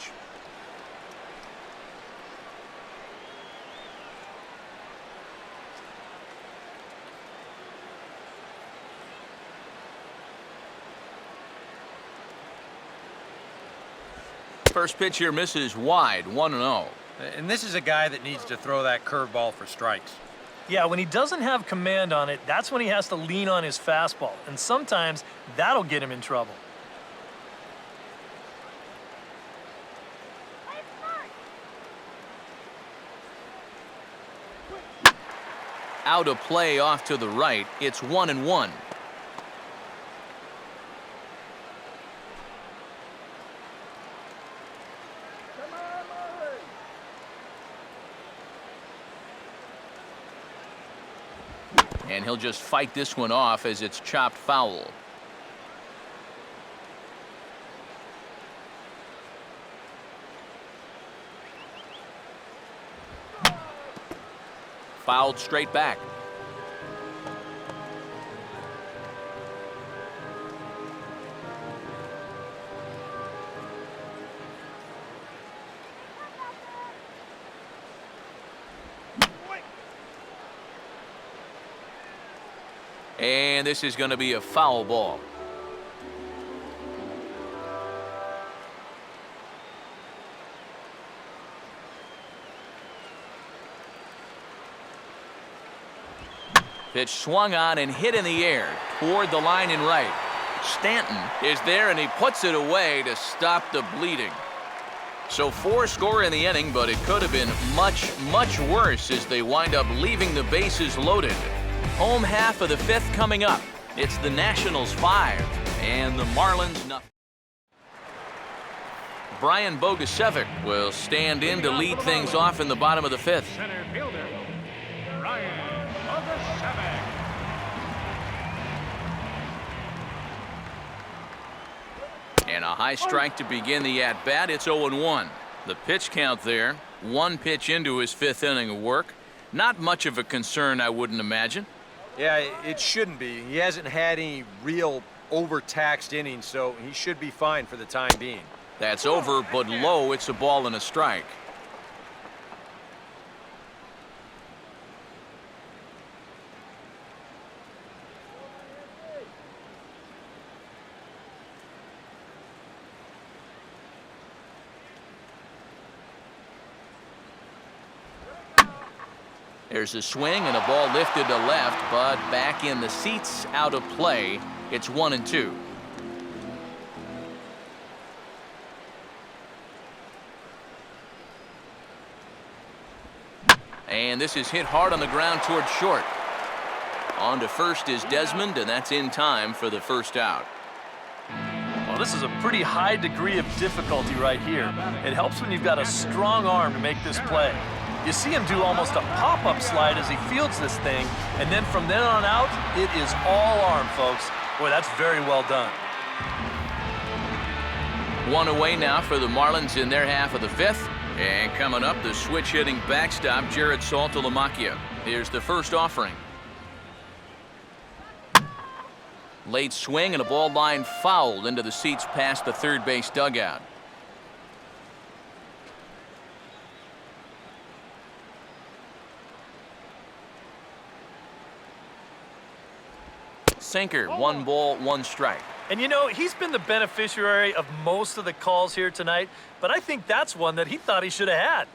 First pitch here misses wide, 1-0. And this is a guy that needs to throw that curveball for strikes. Yeah, when he doesn't have command on it, that's when he has to lean on his fastball. And sometimes that'll get him in trouble. Out of play off to the right. It's 1-1. And he'll just fight this one off as it's chopped foul. Fouled straight back. And this is going to be a foul ball. Pitch swung on and hit in the air toward the line and right. Stanton is there and he puts it away to stop the bleeding. So 4 score in the inning, but it could have been much, much worse as they wind up leaving the bases loaded. Home half of the 5th coming up. It's the Nationals 5 and the Marlins nothing. Brian Bogusevic will stand in to lead things off in the bottom of the 5th. Center fielder, Brian Bogusevic. And a high strike to begin the at-bat. It's 0-1. The pitch count there, 1 pitch into his 5th inning of work. Not much of a concern, I wouldn't imagine. Yeah, it shouldn't be. He hasn't had any real overtaxed innings, so he should be fine for the time being. That's over, but low. It's a ball and a strike. There's a swing and a ball lifted to left, but back in the seats, out of play. It's 1-2. And this is hit hard on the ground towards short. On to first is Desmond, and that's in time for the first out. Well, this is a pretty high degree of difficulty right here. It helps when you've got a strong arm to make this play. You see him do almost a pop-up slide as he fields this thing, and then from then on out, it is all arm, folks. Boy, that's very well done. 1 away now for the Marlins in their half of the 5th. And coming up, the switch-hitting backstop, Jared Saltalamacchia. Here's the first offering. Late swing and a ball line fouled into the seats past the third base dugout. Sinker, 1 ball, 1 strike. And you know, he's been the beneficiary of most of the calls here tonight, but I think that's one that he thought he should have had.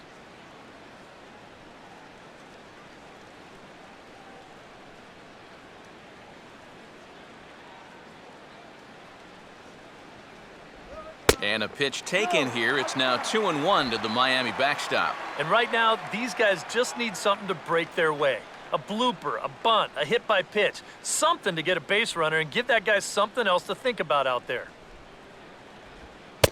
And a pitch taken here. It's now 2-1 to the Miami backstop. And right now, these guys just need something to break their way. A blooper, a bunt, a hit by pitch, something to get a base runner and give that guy something else to think about out there.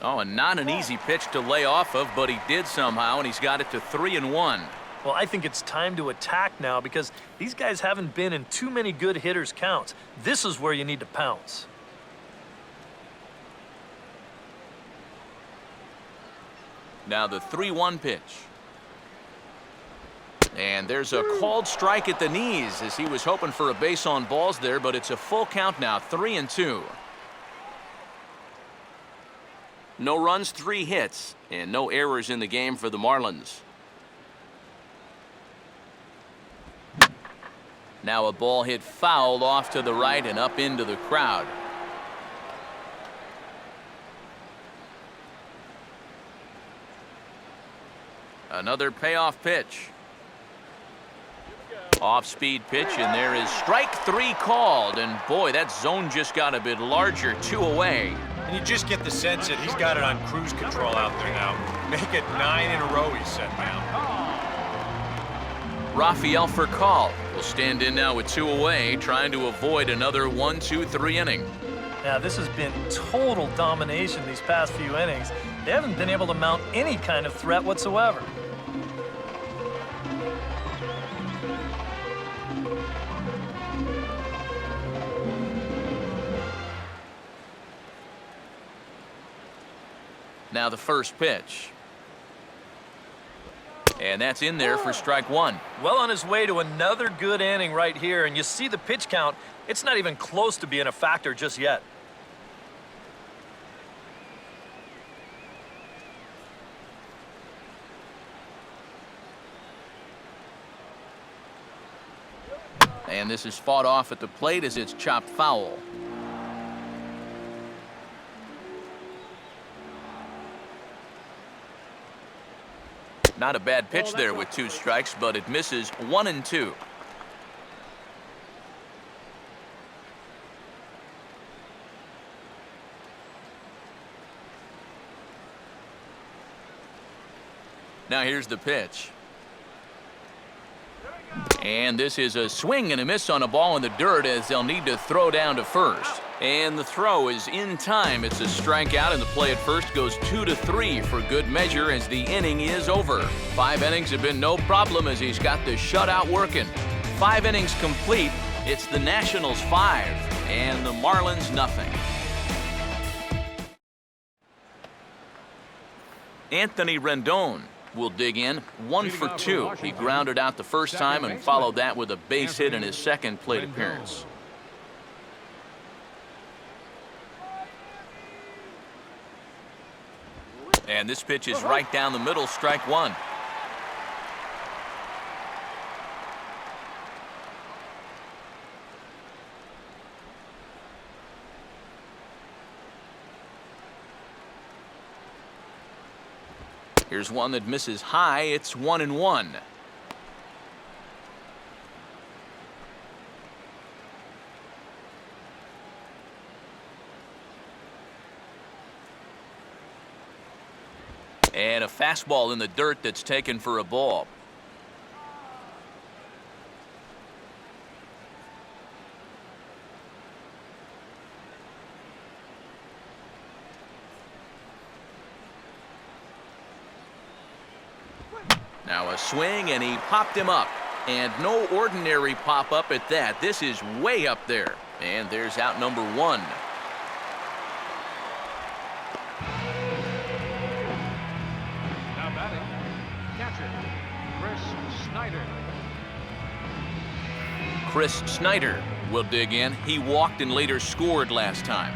Oh, and not an easy pitch to lay off of, but he did somehow, and he's got it to 3-1. Well, I think it's time to attack now because these guys haven't been in too many good hitters' counts. This is where you need to pounce. Now the 3-1 pitch. And there's a called strike at the knees as he was hoping for a base on balls there, but it's a full count now, 3-2. No runs, 3 hits, and no errors in the game for the Marlins. Now a ball hit foul off to the right and up into the crowd. Another payoff pitch. Off-speed pitch, and there is strike 3 called. And boy, that zone just got a bit larger, 2 away. And you just get the sense that he's got it on cruise control out there now. Make it 9 in a row he's set down. Rafael Furcal will stand in now with 2 away, trying to avoid another 1-2-3 inning. Now, this has been total domination these past few innings. They haven't been able to mount any kind of threat whatsoever. Now the first pitch. And that's in there for strike 1. Well on his way to another good inning right here, and you see the pitch count. It's not even close to being a factor just yet. And this is fought off at the plate as it's chopped foul. Not a bad pitch there with 2 strikes, but it misses 1-2. Now here's the pitch. And this is a swing and a miss on a ball in the dirt as they'll need to throw down to first. And the throw is in time. It's a strikeout, and the play at first goes 2-3 for good measure as the inning is over. 5 innings have been no problem as he's got the shutout working. 5 innings complete. It's the Nationals 5 and the Marlins nothing. Anthony Rendon will dig in, 1 for 2. He grounded out the first time and followed that with a base hit in his second plate appearance. And this pitch is right down the middle, strike 1. Here's one that misses high. It's 1-1. And a fastball in the dirt that's taken for a ball. Now a swing, and he popped him up. And no ordinary pop-up at that. This is way up there. And there's out number 1. Now batting, catcher, Chris Snyder. Chris Snyder will dig in. He walked and later scored last time.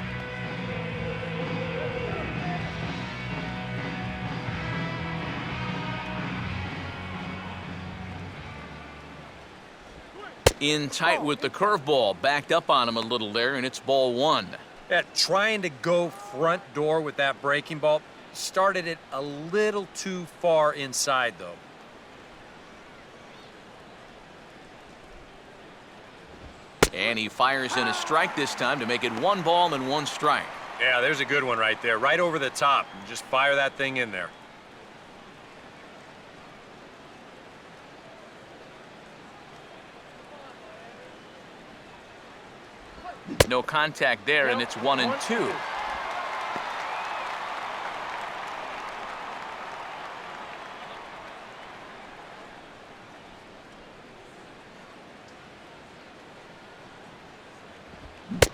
In tight with the curveball, backed up on him a little there, and it's ball 1. Yeah, trying to go front door with that breaking ball, started it a little too far inside, though. And he fires in a strike this time to make it 1 ball and 1 strike. Yeah, there's a good one right there, right over the top. Just fire that thing in there. No contact there, and it's 1-2.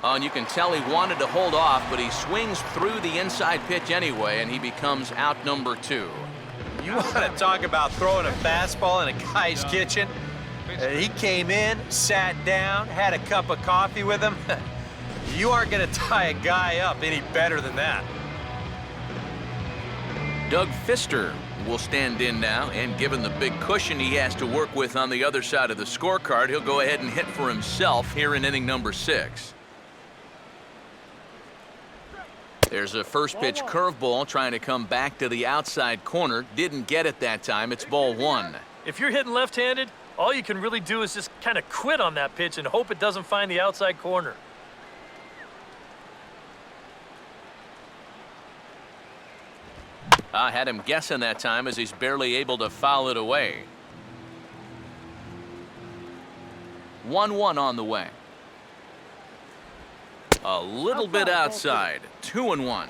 And you can tell he wanted to hold off, but he swings through the inside pitch anyway, and he becomes out number 2. You want to talk about throwing a fastball in a guy's kitchen? He came in, sat down, had a cup of coffee with him. You aren't going to tie a guy up any better than that. Doug Fister will stand in now, and given the big cushion he has to work with on the other side of the scorecard, he'll go ahead and hit for himself here in inning number 6. There's a first pitch curveball trying to come back to the outside corner. Didn't get it that time. It's ball 1. If you're hitting left-handed, all you can really do is just kind of quit on that pitch and hope it doesn't find the outside corner. I had him guessing that time as he's barely able to foul it away. 1-1 on the way. A little bit outside. 2-1.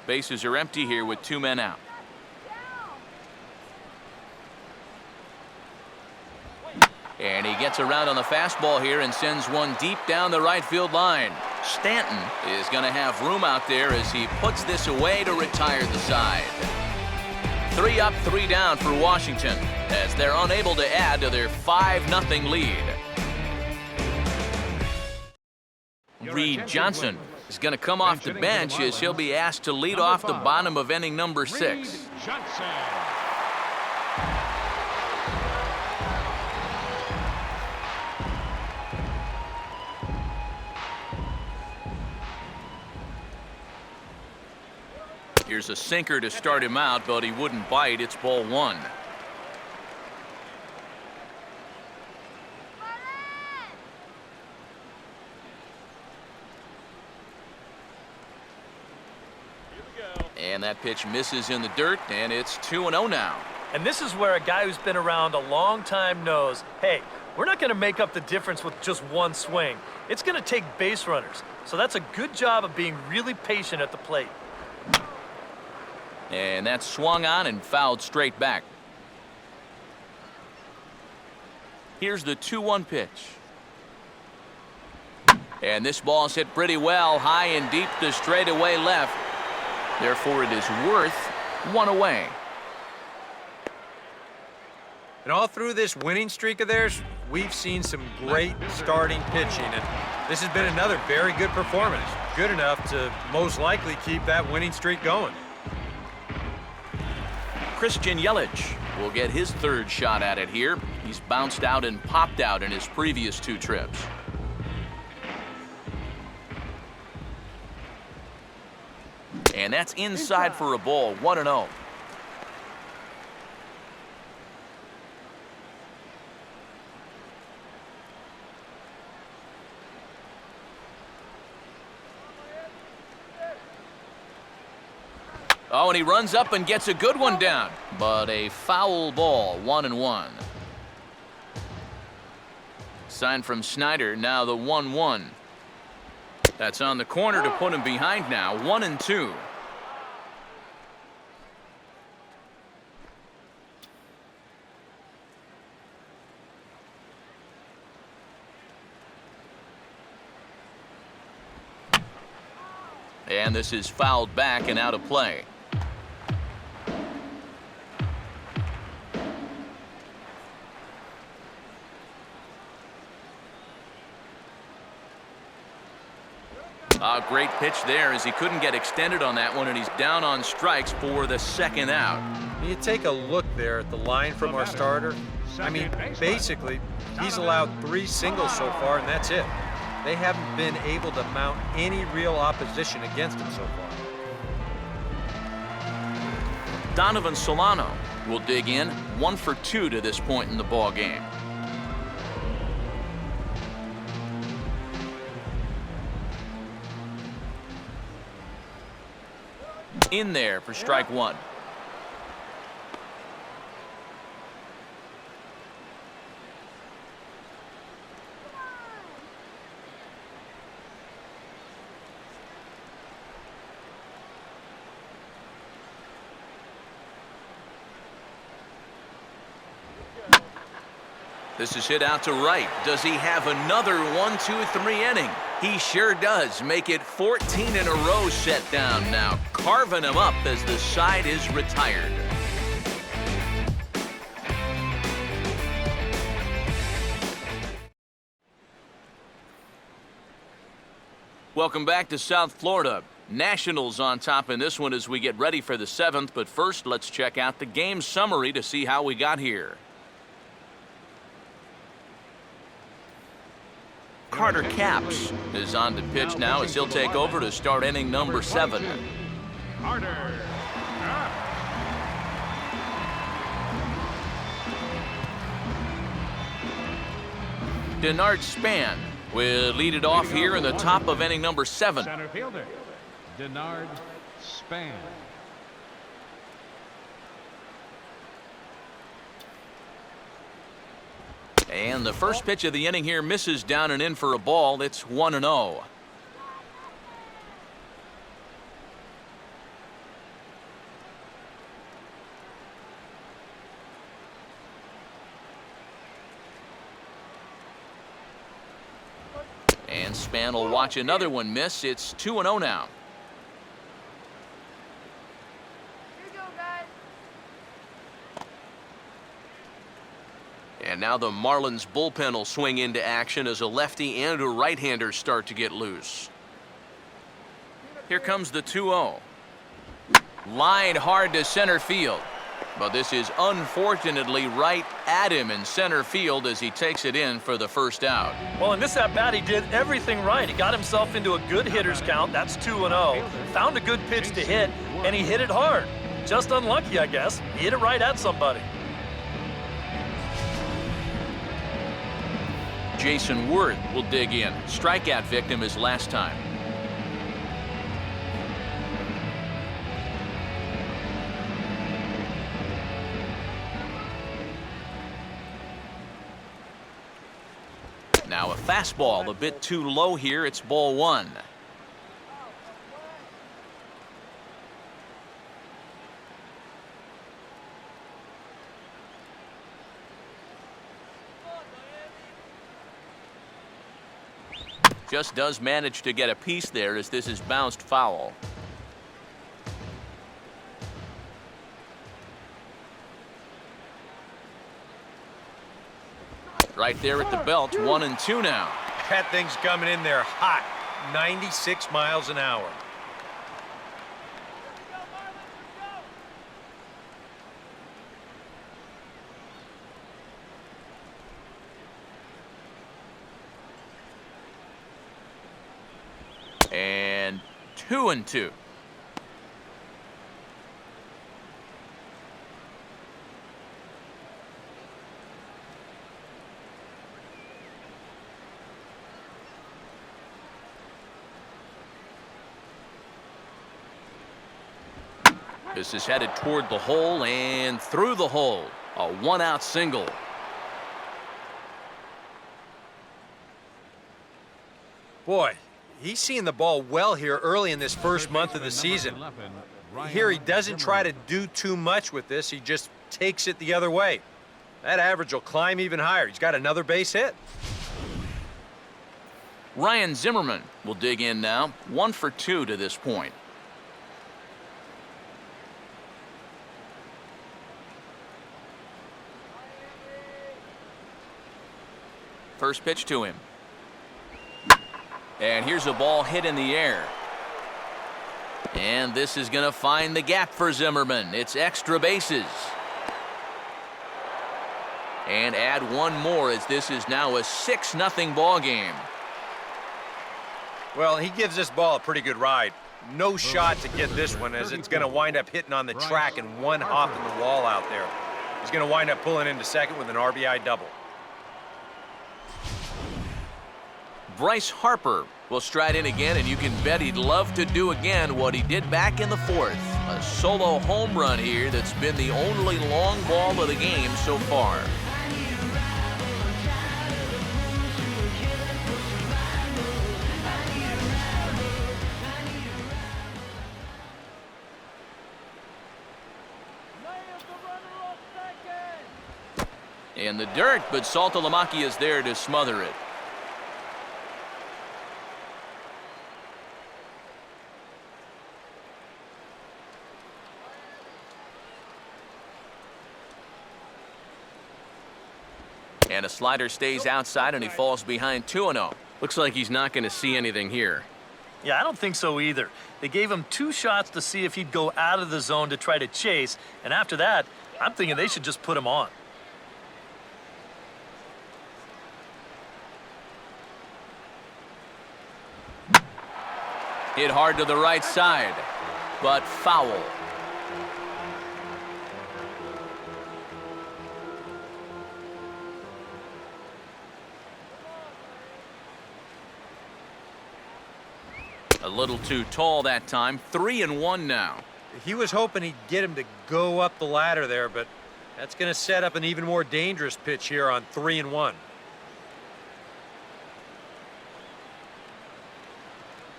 Bases are empty here with 2 men out. And he gets around on the fastball here and sends one deep down the right field line. Stanton is going to have room out there as he puts this away to retire the side. 3 up, 3 down for Washington as they're unable to add to their 5-0 lead. Reed Johnson is going to come off the bench as he'll be asked to lead off the bottom of inning number 6. Johnson. Here's a sinker to start him out, but he wouldn't bite. It's ball 1. And that pitch misses in the dirt, and it's 2-0 now. And this is where a guy who's been around a long time knows, hey, we're not going to make up the difference with just one swing. It's going to take base runners. So that's a good job of being really patient at the plate. And that's swung on and fouled straight back. Here's the 2-1 pitch. And this ball's hit pretty well, high and deep to straightaway left. Therefore, it is worth one away. And all through this winning streak of theirs, we've seen some great starting pitching, and this has been another very good performance. Good enough to most likely keep that winning streak going. Christian Yelich will get his third shot at it here. He's bounced out and popped out in his previous 2 trips. And that's inside for a ball, 1-0. Oh, and he runs up and gets a good one down. But a foul ball, 1-1. Sign from Snyder, now the 1-1. That's on the corner to put him behind now, 1-2. And this is fouled back and out of play. A great pitch there as he couldn't get extended on that one, and he's down on strikes for the 2nd out. You take a look there at the line from our starter. I mean, basically, he's allowed 3 singles so far, and that's it. They haven't been able to mount any real opposition against him so far. Donovan Solano will dig in, 1 for 2 to this point in the ball game. In there for strike 1. This is hit out to right. Does he have another 1-2-3 inning? He sure does. Make it 14 in a row set down now, carving him up as the side is retired. Welcome back to South Florida. Nationals on top in this one as we get ready for the 7th, but first let's check out the game summary to see how we got here. Carter Capps is on to pitch now as he'll take over to start inning number 7. Carter. Denard Span will lead it off here in the top of inning number 7. Center fielder, Denard Span. And the first pitch of the inning here misses down and in for a ball. It's 1-0. And Span will watch another one miss. It's 2-0 now. And now the Marlins bullpen will swing into action as a lefty and a right-hander start to get loose. Here comes the 2-0. Line hard to center field. But this is unfortunately right at him in center field as he takes it in for the first out. Well, in this at-bat, he did everything right. He got himself into a good hitter's count. That's 2-0. Found a good pitch to hit, and he hit it hard. Just unlucky, I guess. He hit it right at somebody. Jason Worth will dig in. Strikeout victim his last time. Now a fastball a bit too low here. It's ball one. Just does manage to get a piece there as this is bounced foul. Right there at the belt, 1-2 now. That thing's coming in there hot, 96 miles an hour. And 2-2. This is headed toward the hole and through the hole. A one-out single. Boy, he's seeing the ball well here early in this first month of the season. Here he doesn't try to do too much with this. He just takes it the other way. That average will climb even higher. He's got another base hit. Ryan Zimmerman will dig in now. 1 for 2 to this point. First pitch to him. And here's a ball hit in the air. And this is going to find the gap for Zimmerman. It's extra bases. And add one more as this is now a 6-0 ball game. Well, he gives this ball a pretty good ride. No shot to get this one as it's going to wind up hitting on the track and one hop in the wall out there. He's going to wind up pulling into second with an RBI double. Bryce Harper will stride in again, and you can bet he'd love to do again what he did back in the fourth. A solo home run here that's been the only long ball of the game so far. In the dirt, but Saltalamacchia is there to smother it. And a slider stays outside, and he falls behind 2-0. Looks like he's not going to see anything here. Yeah, I don't think so either. They gave him 2 shots to see if he'd go out of the zone to try to chase, and after that, I'm thinking they should just put him on. Hit hard to the right side, but foul. A little too tall that time. 3-1 now. He was hoping he'd get him to go up the ladder there, but that's going to set up an even more dangerous pitch here on 3-1.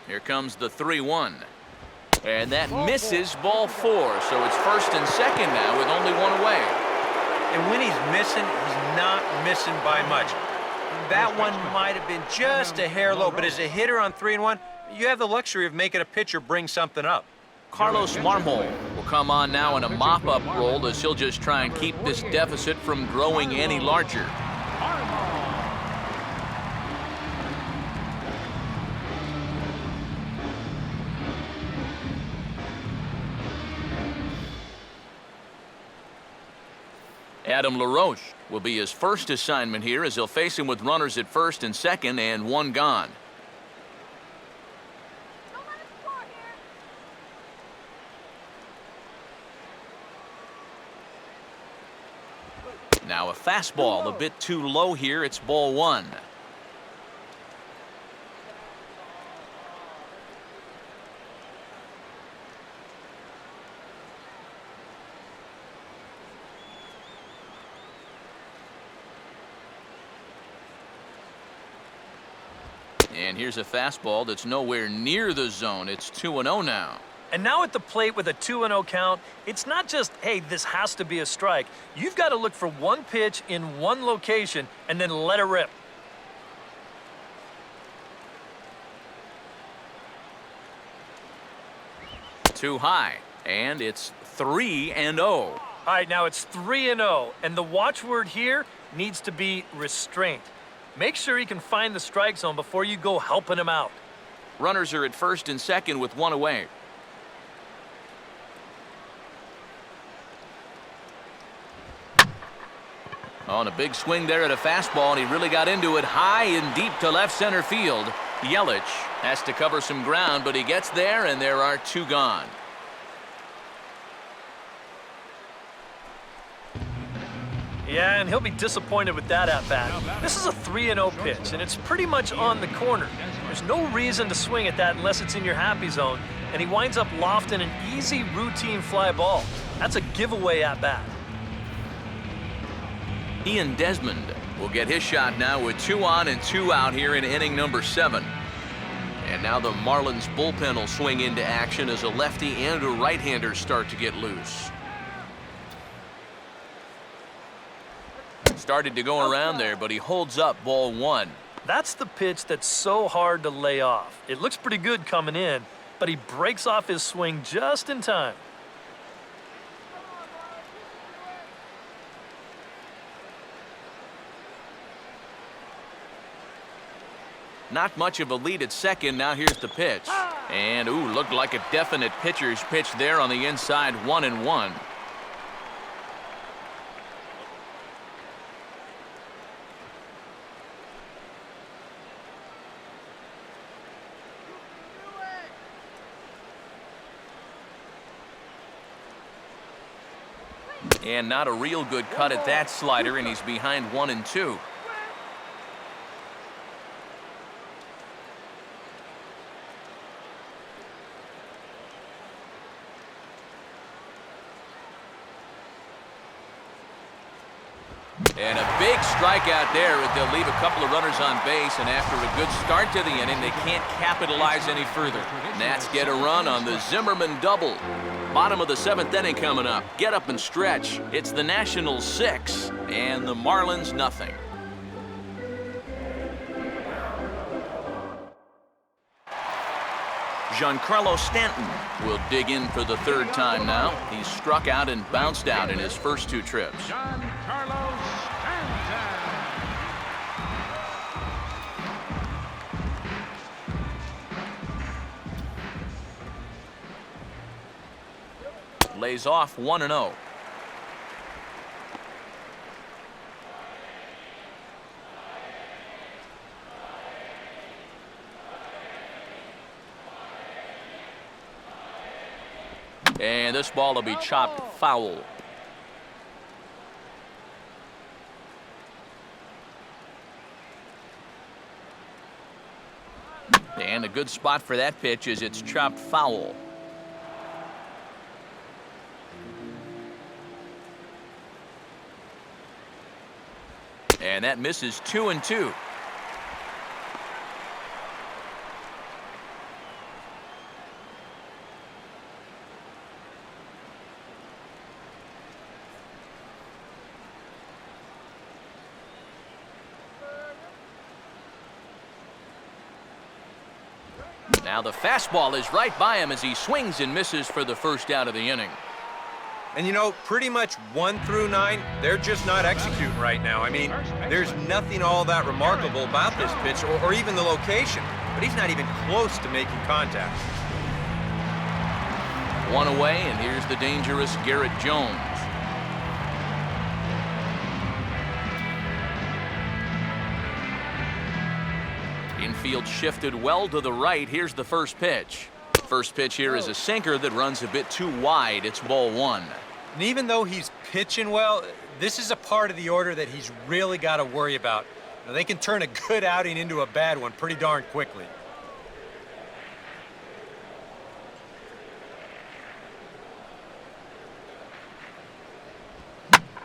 Here comes the 3-1. And that misses ball 4, so it's first and second now with only one away. And when he's missing, he's not missing by much. That one might have been just a hair low, but as a hitter on 3-1, you have the luxury of making a pitcher bring something up. Carlos Marmol will come on now in a mop-up role as he'll just try and keep this deficit from growing any larger. Adam LaRoche will be his first assignment here as he'll face him with runners at first and second and one gone. Now a fastball a bit too low here. It's ball 1. And here's a fastball that's nowhere near the zone. It's 2-0 now. And now at the plate with a 2-0 count, it's not just, hey, this has to be a strike. You've got to look for one pitch in one location and then let it rip. Too high, and it's 3-0. All right, now it's 3-0, and the watchword here needs to be restraint. Make sure he can find the strike zone before you go helping him out. Runners are at first and second with one away. On a big swing there at a fastball, and he really got into it high and deep to left center field. Yelich has to cover some ground, but he gets there, and there are two gone. Yeah, and he'll be disappointed with that at-bat. This is a 3-0 pitch, and it's pretty much on the corner. There's no reason to swing at that unless it's in your happy zone, and he winds up lofting an easy routine fly ball. That's a giveaway at-bat. Ian Desmond will get his shot now with 2 on and 2 out here in inning number 7. And now the Marlins bullpen will swing into action as a lefty and a right-hander start to get loose. Started to go around there, but he holds up ball 1. That's the pitch that's so hard to lay off. It looks pretty good coming in, but he breaks off his swing just in time. Not much of a lead at second. Now here's the pitch. And, ooh, looked like a definite pitcher's pitch there on the inside, 1-1. And not a real good cut at that slider, and he's behind 1-2. And a big strikeout there. They'll leave a couple of runners on base, and after a good start to the inning, they can't capitalize any further. Nats get a run on the Zimmerman double. Bottom of the 7th inning coming up. Get up and stretch. It's the Nationals 6 and the Marlins nothing. Giancarlo Stanton will dig in for the 3rd time now. He's struck out and bounced out in his first 2 trips. Giancarlo Stanton. Lays off 1-0. And this ball will be chopped foul. And a good spot for that pitch is it's chopped foul. And that misses 2-2. Now the fastball is right by him as he swings and misses for the first out of the inning. And, you know, pretty much 1 through 9, they're just not executing right now. I mean, there's nothing all that remarkable about this pitch or even the location, but he's not even close to making contact. 1 away, and here's the dangerous Garrett Jones. Infield shifted well to the right. Here's the first pitch. First pitch here is a sinker that runs a bit too wide. It's ball 1. And even though he's pitching well, this is a part of the order that he's really got to worry about. You know, they can turn a good outing into a bad one pretty darn quickly.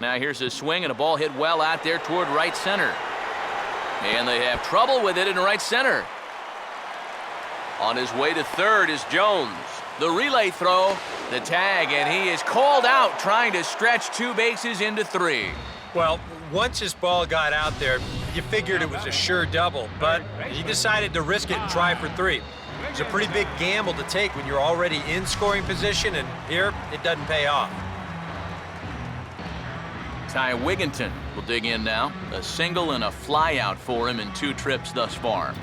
Now here's a swing and a ball hit well out there toward right center. And they have trouble with it in right center. On his way to third is Jones. The relay throw, the tag, and he is called out trying to stretch 2 bases into 3. Well, once his ball got out there, you figured it was a sure double, but he decided to risk it and try for 3. It's a pretty big gamble to take when you're already in scoring position, and here it doesn't pay off. Ty Wigginton will dig in now. A single and a fly out for him in 2 trips thus far.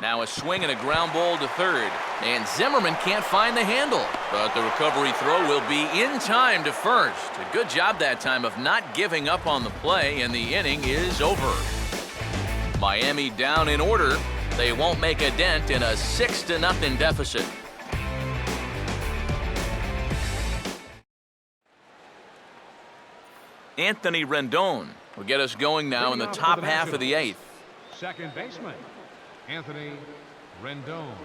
Now a swing and a ground ball to third. And Zimmerman can't find the handle. But the recovery throw will be in time to first. A good job that time of not giving up on the play, and the inning is over. Miami down in order. They won't make a dent in a 6-0 deficit. Anthony Rendon will get us going now in the top half of the 8th. Second baseman, Anthony Rendon.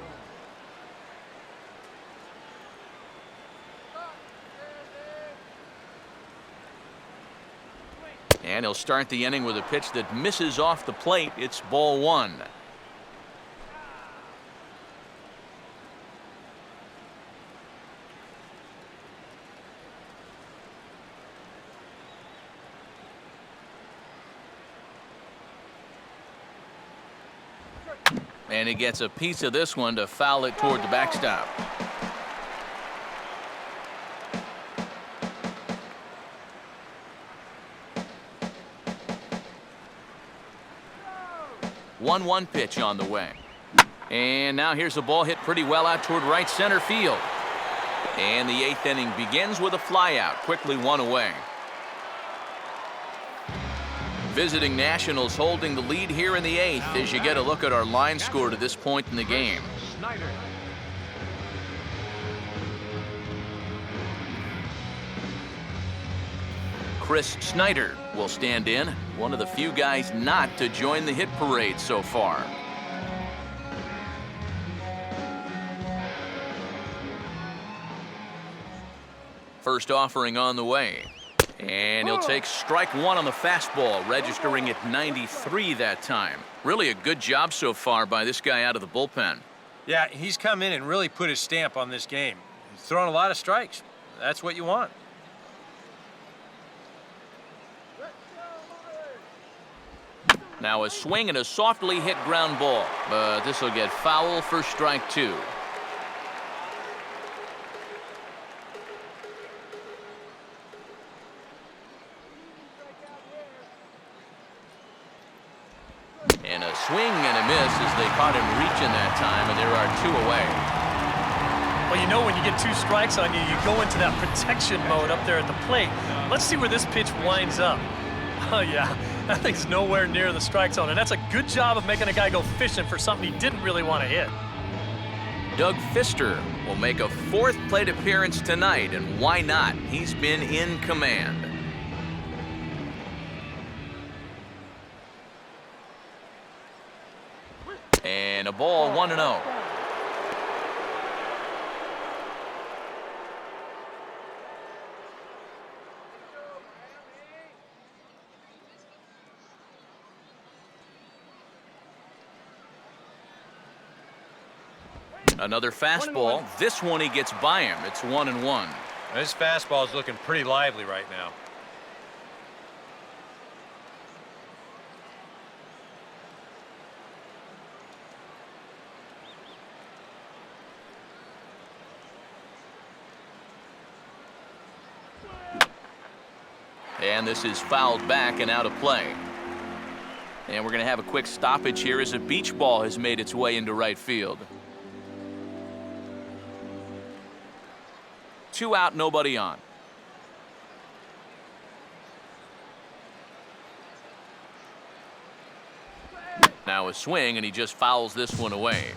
And he'll start the inning with a pitch that misses off the plate. It's ball 1. And he gets a piece of this one to foul it toward the backstop. One 1 pitch on the way. And now here's a ball hit pretty well out toward right center field. And the 8th inning begins with a flyout, quickly 1 away. Visiting Nationals holding the lead here in the 8th as you get a look at our line score to this point in the game. Snyder. Chris Snyder will stand in, one of the few guys not to join the hit parade so far. First offering on the way. And he'll take strike 1 on the fastball, registering at 93 that time. Really a good job so far by this guy out of the bullpen. Yeah, he's come in and really put his stamp on this game. He's thrown a lot of strikes. That's what you want. Now a swing and a softly hit ground ball, but this will get foul for strike 2. And a swing and a miss as they caught him reaching that time, and there are 2 away. Well, you know when you get 2 strikes on you, you go into that protection mode up there at the plate. Let's see where this pitch winds up. Oh, yeah, that thing's nowhere near the strike zone, and that's a good job of making a guy go fishing for something he didn't really want to hit. Doug Fister will make a 4th plate appearance tonight, and why not? He's been in command. And a ball 1-0. Another fastball. This one he gets by him. It's 1-1. This fastball is looking pretty lively right now. And this is fouled back and out of play. And we're going to have a quick stoppage here as a beach ball has made its way into right field. 2 out, nobody on. Now a swing, and he just fouls this one away.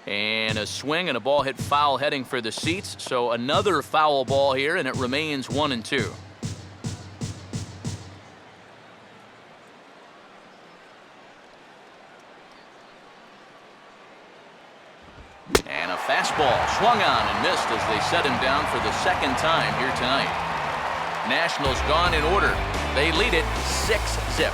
And a swing and a ball hit foul heading for the seats. So another foul ball here, and it remains 1-2. fastball swung on and missed as they set him down for the second time here tonight. Nationals gone in order. They lead it 6-0.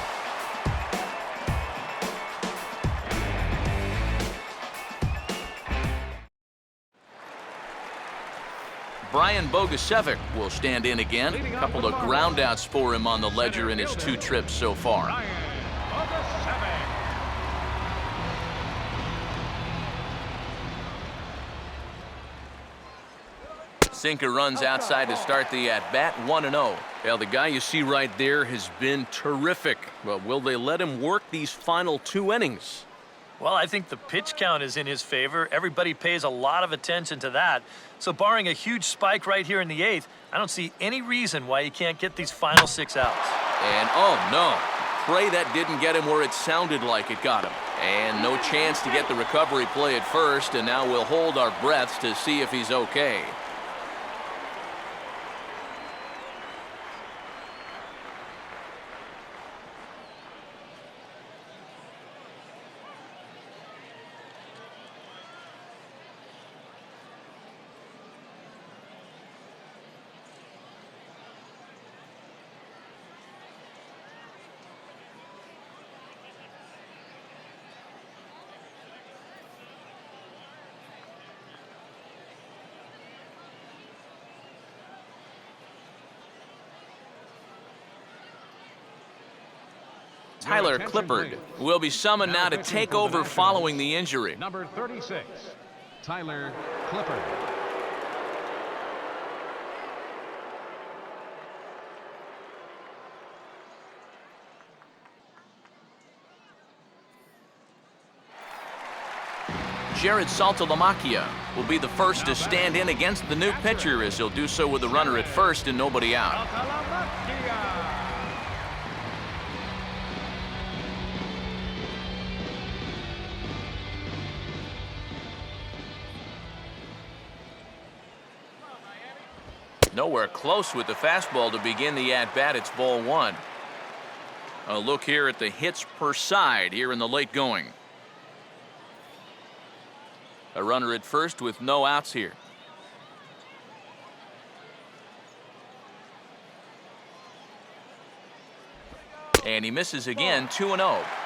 Brian Bogusevic will stand in again. A couple of groundouts for him on the ledger in his 2 trips so far. Brian Bogusevic. Sinker runs outside to start the at-bat, 1-0. Well, the guy you see right there has been terrific. Well, will they let him work these final 2 innings? Well, I think the pitch count is in his favor. Everybody pays a lot of attention to that. So barring a huge spike right here in the 8th, I don't see any reason why he can't get these final 6 outs. And oh no, pray that didn't get him where it sounded like it got him. And no chance to get the recovery play at first, and now we'll hold our breaths to see if he's okay. Tyler Clippard will be summoned now to take over following the injury. Number 36, Tyler Clippard. Jared Saltalamacchia will be the first to stand in against the new pitcher, as he'll do so with a runner at first and nobody out. Nowhere close with the fastball to begin the at-bat. It's ball 1. A look here at the hits per side here in the late going. A runner at first with no outs here. And he misses again, 2-0.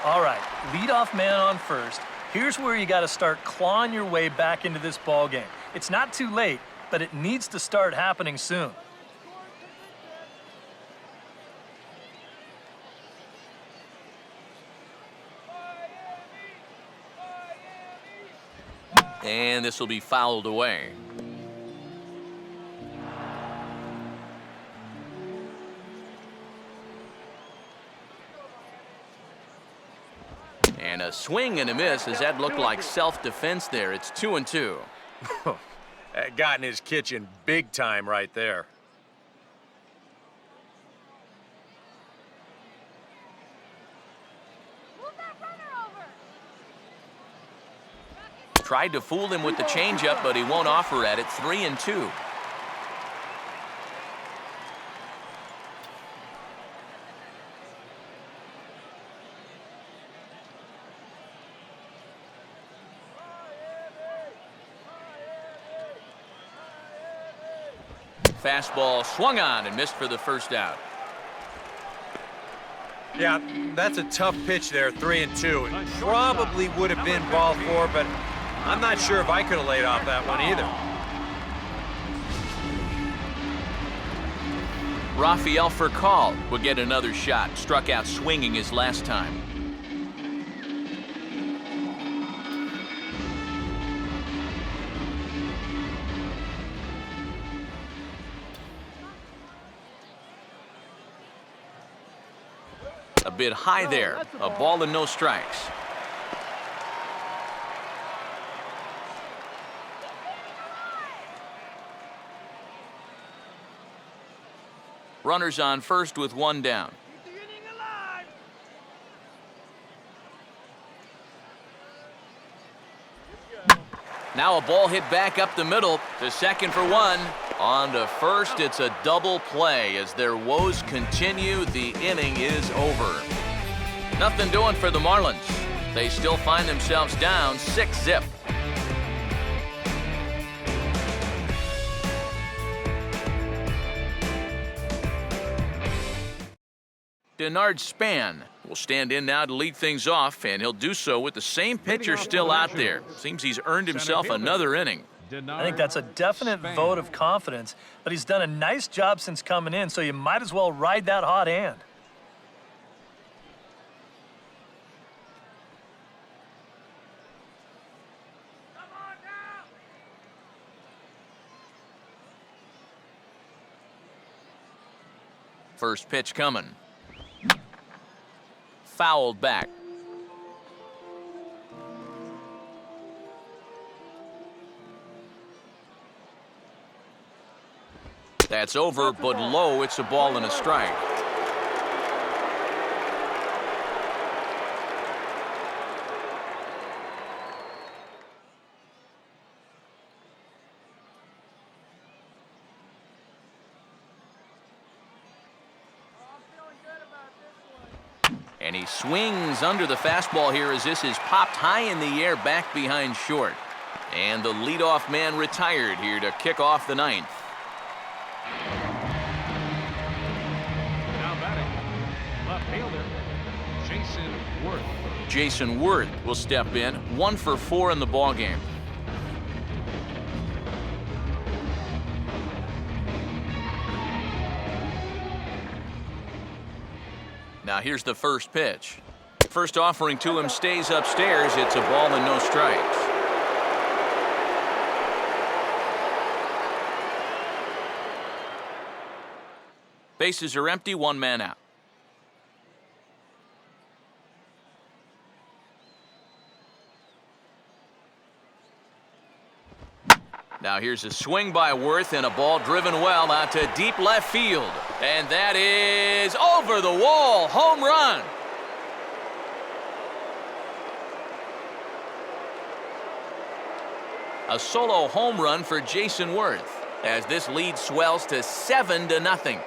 All right, leadoff man on first. Here's where you got to start clawing your way back into this ball game. It's not too late, but it needs to start happening soon. And this will be fouled away. And a swing and a miss, as that looked like self-defense there. It's 2-2. That got in his kitchen big time right there. Move that runner over. Tried to fool him with the changeup, but he won't offer at it. 3-2. Fastball swung on and missed for the first out. Yeah, that's a tough pitch there, 3-2. It probably would have been ball 4, but I'm not sure if I could have laid off that one either. Rafael Furcal will get another shot. Struck out swinging his last time. A bit high there. A ball and no strikes. Runners on first with 1 down. Keep the inning alive. Now a ball hit back up the middle to second for 1. On to first, it's a double play. As their woes continue, the inning is over. Nothing doing for the Marlins. They still find themselves down 6-0. Denard Span will stand in now to lead things off, and he'll do so with the same pitcher still out there. Seems he's earned himself another inning. I think that's a definite vote of confidence, but he's done a nice job since coming in, so you might as well ride that hot hand. First pitch coming. Fouled back. That's over, but low. It's a ball and a strike. And he swings under the fastball here as this is popped high in the air back behind short. And the leadoff man retired here to kick off the ninth. Now batting, left fielder, Jason Worth. Jason Worth will step in, 1 for 4 in the ballgame. Now here's the first pitch. First offering to him stays upstairs. It's a ball and no strikes. Bases are empty, 1 man out. Now here's a swing by Worth and a ball driven well out to deep left field. And that is over the wall, home run. A solo home run for Jason Worth as this lead swells to 7-0.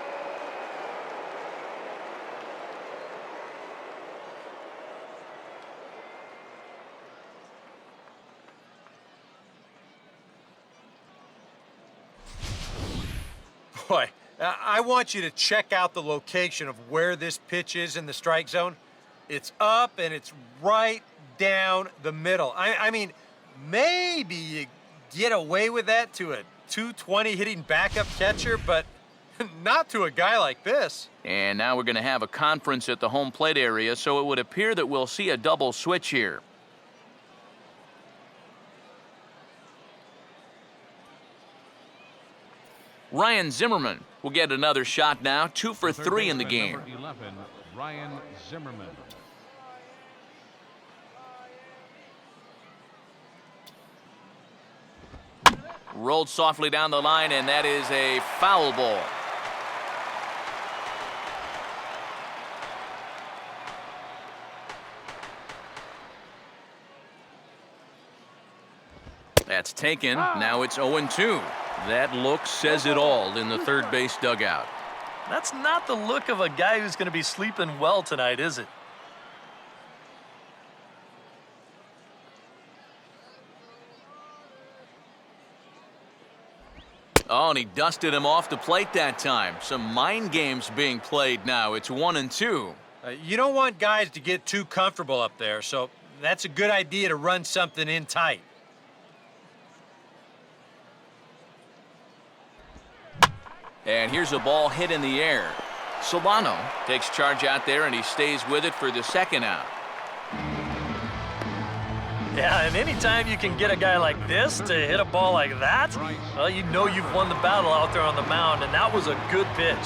Boy, I want you to check out the location of where this pitch is in the strike zone. It's up and it's right down the middle. I mean, maybe you get away with that to a 220 hitting backup catcher, but not to a guy like this. And now we're going to have a conference at the home plate area, so it would appear that we'll see a double switch here. Ryan Zimmerman will get another shot now, 2 for 3 in the game. Number 11, Ryan Zimmerman. Rolled softly down the line, and that is a foul ball. That's taken. Now it's 0-2. That look says it all in the third base dugout. That's not the look of a guy who's going to be sleeping well tonight, is it? Oh, and he dusted him off the plate that time. Some mind games being played now. It's 1-2. You don't want guys to get too comfortable up there, so that's a good idea to run something in tight. And here's a ball hit in the air. Solano takes charge out there, and he stays with it for the second out. Yeah, and anytime you can get a guy like this to hit a ball like that, well, you know you've won the battle out there on the mound, and that was a good pitch.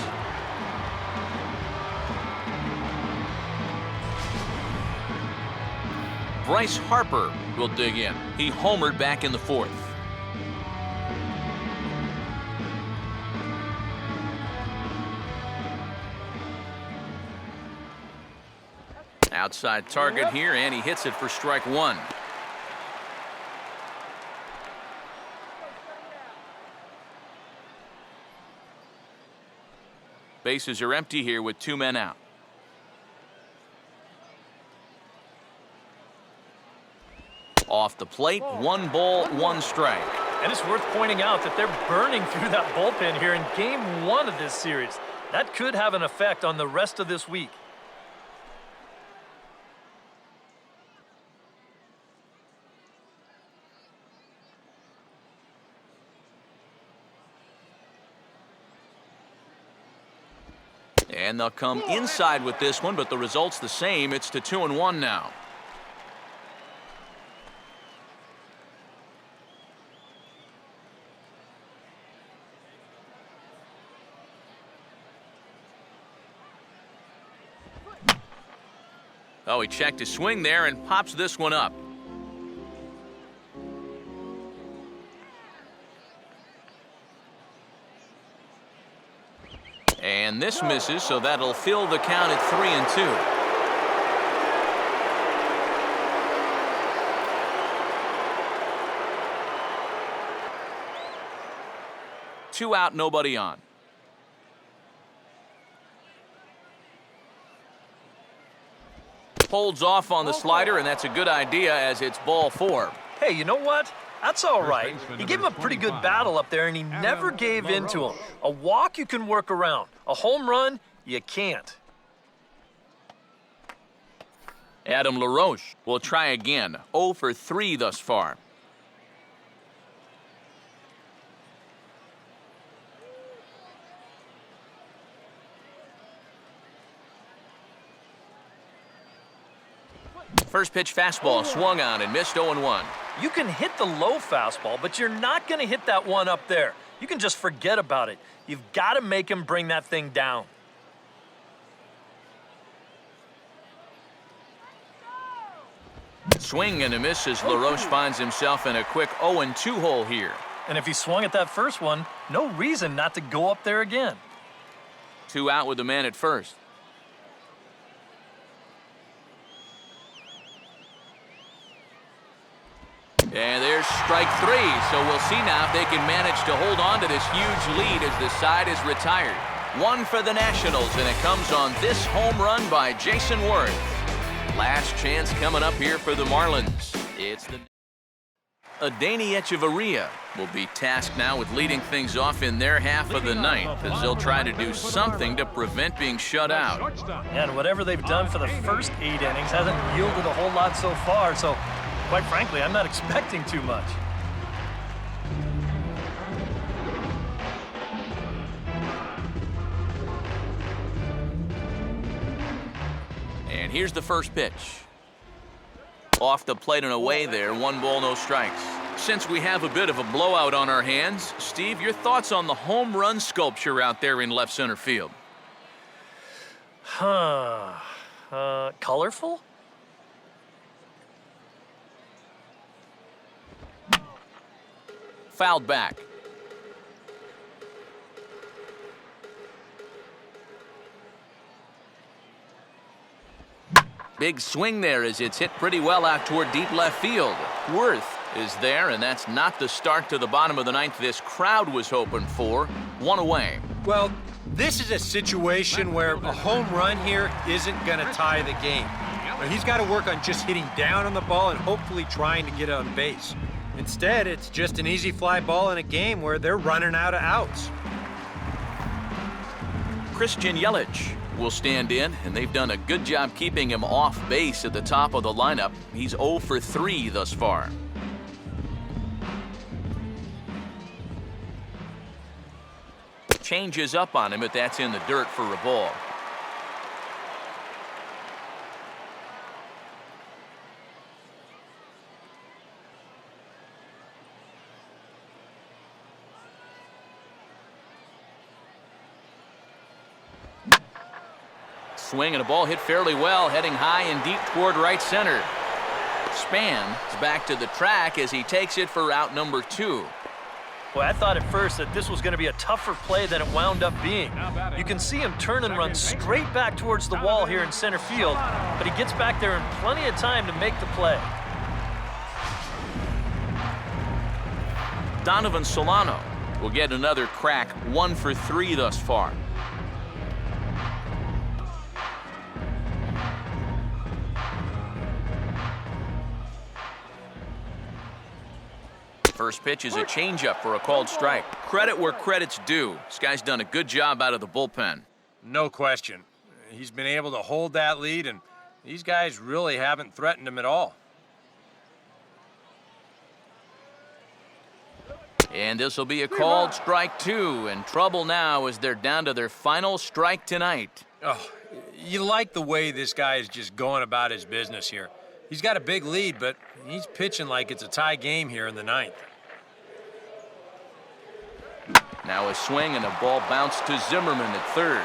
Bryce Harper will dig in. He homered back in the fourth. Outside target here, and he hits it for strike 1. Bases are empty here with 2 men out. Off the plate, 1 ball, 1 strike. And it's worth pointing out that they're burning through that bullpen here in game 1 of this series. That could have an effect on the rest of this week. And they'll come inside with this one, but the result's the same. It's to 2-1 now. Oh, he checked his swing there and pops this one up. And this misses, so that'll fill the count at 3-2. Two out, nobody on. Holds off on the slider, and that's a good idea as it's ball 4. Hey, you know what? That's all right. He gave him a pretty good battle up there, and he never gave in to him. A walk you can work around. A home run, you can't. Adam LaRoche will try again. 0 for 3 thus far. First pitch fastball swung on and missed 0-1. You can hit the low fastball, but you're not going to hit that one up there. You can just forget about it. You've got to make him bring that thing down. Swing and a miss as LaRoche finds himself in a quick 0-2 hole here. And if he swung at that first one, no reason not to go up there again. 2 out with the man at first. And there's strike 3, so we'll see now if they can manage to hold on to this huge lead as the side is retired. 1 for the Nationals, and it comes on this home run by Jason Worth. Last chance coming up here for the Marlins. It's the Adeiny Echeverria will be tasked now with leading things off in their half of the ninth as they'll try to do something to prevent being shut out. And whatever they've done for the first 8 innings hasn't yielded a whole lot so far, so quite frankly, I'm not expecting too much. And here's the first pitch. Off the plate and away there, 1 ball, no strikes. Since we have a bit of a blowout on our hands, Steve, your thoughts on the home run sculpture out there in left center field? Colorful? Fouled back. Big swing there as it's hit pretty well out toward deep left field. Worth is there, and that's not the start to the bottom of the ninth this crowd was hoping for. 1 away. Well, this is a situation where a home run here isn't going to tie the game. He's got to work on just hitting down on the ball and hopefully trying to get on base. Instead, it's just an easy fly ball in a game where they're running out of outs. Christian Yelich will stand in, and they've done a good job keeping him off base at the top of the lineup. He's 0 for 3 thus far. Changes up on him, but that's in the dirt for a ball. Swing and a ball hit fairly well, heading high and deep toward right center. Span is back to the track as he takes it for out number 2. Boy, I thought at first that this was going to be a tougher play than it wound up being. You can see him turn and run straight back towards the wall here in center field, but he gets back there in plenty of time to make the play. Donovan Solano will get another crack, 1 for 3 thus far. First pitch is a changeup for a called strike. Credit where credit's due. This guy's done a good job out of the bullpen. No question. He's been able to hold that lead, and these guys really haven't threatened him at all. And this will be a called strike 2, and trouble now as they're down to their final strike tonight. Oh, you like the way this guy is just going about his business here. He's got a big lead, but he's pitching like it's a tie game here in the ninth. Now a swing and a ball bounced to Zimmerman at third.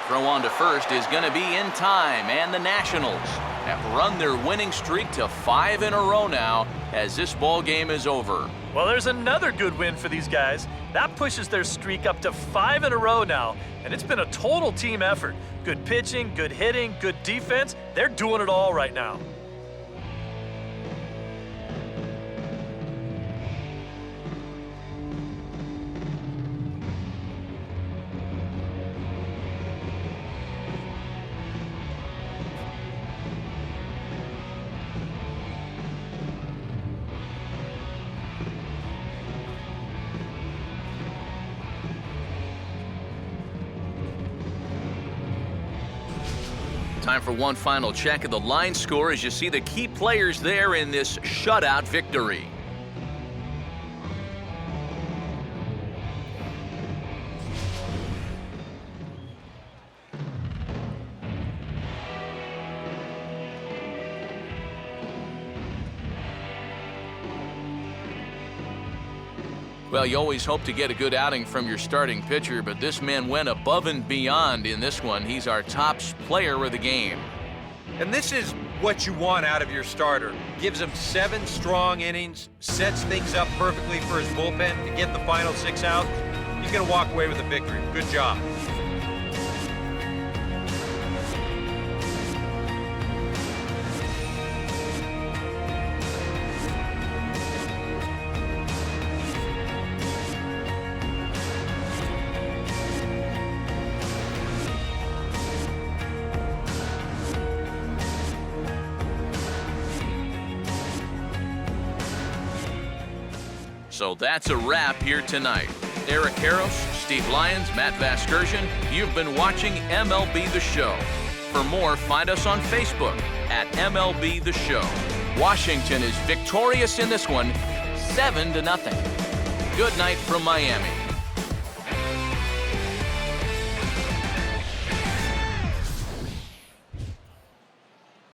Throw on to first is going to be in time, and the Nationals have run their winning streak to 5 in a row now as this ball game is over. Well, there's another good win for these guys. That pushes their streak up to 5 in a row now, and it's been a total team effort. Good pitching, good hitting, good defense. They're doing it all right now. Time for one final check of the line score as you see the key players there in this shutout victory. Well, you always hope to get a good outing from your starting pitcher, but this man went above and beyond in this one. He's our top player of the game. And this is what you want out of your starter. Gives him 7 strong innings, sets things up perfectly for his bullpen to get the final 6 out. He's going to walk away with a victory. Good job. So that's a wrap here tonight. Eric Harros, Steve Lyons, Matt Vasgersian, you've been watching MLB The Show. For more, find us on Facebook at MLB The Show. Washington is victorious in this one, 7-0. Good night from Miami.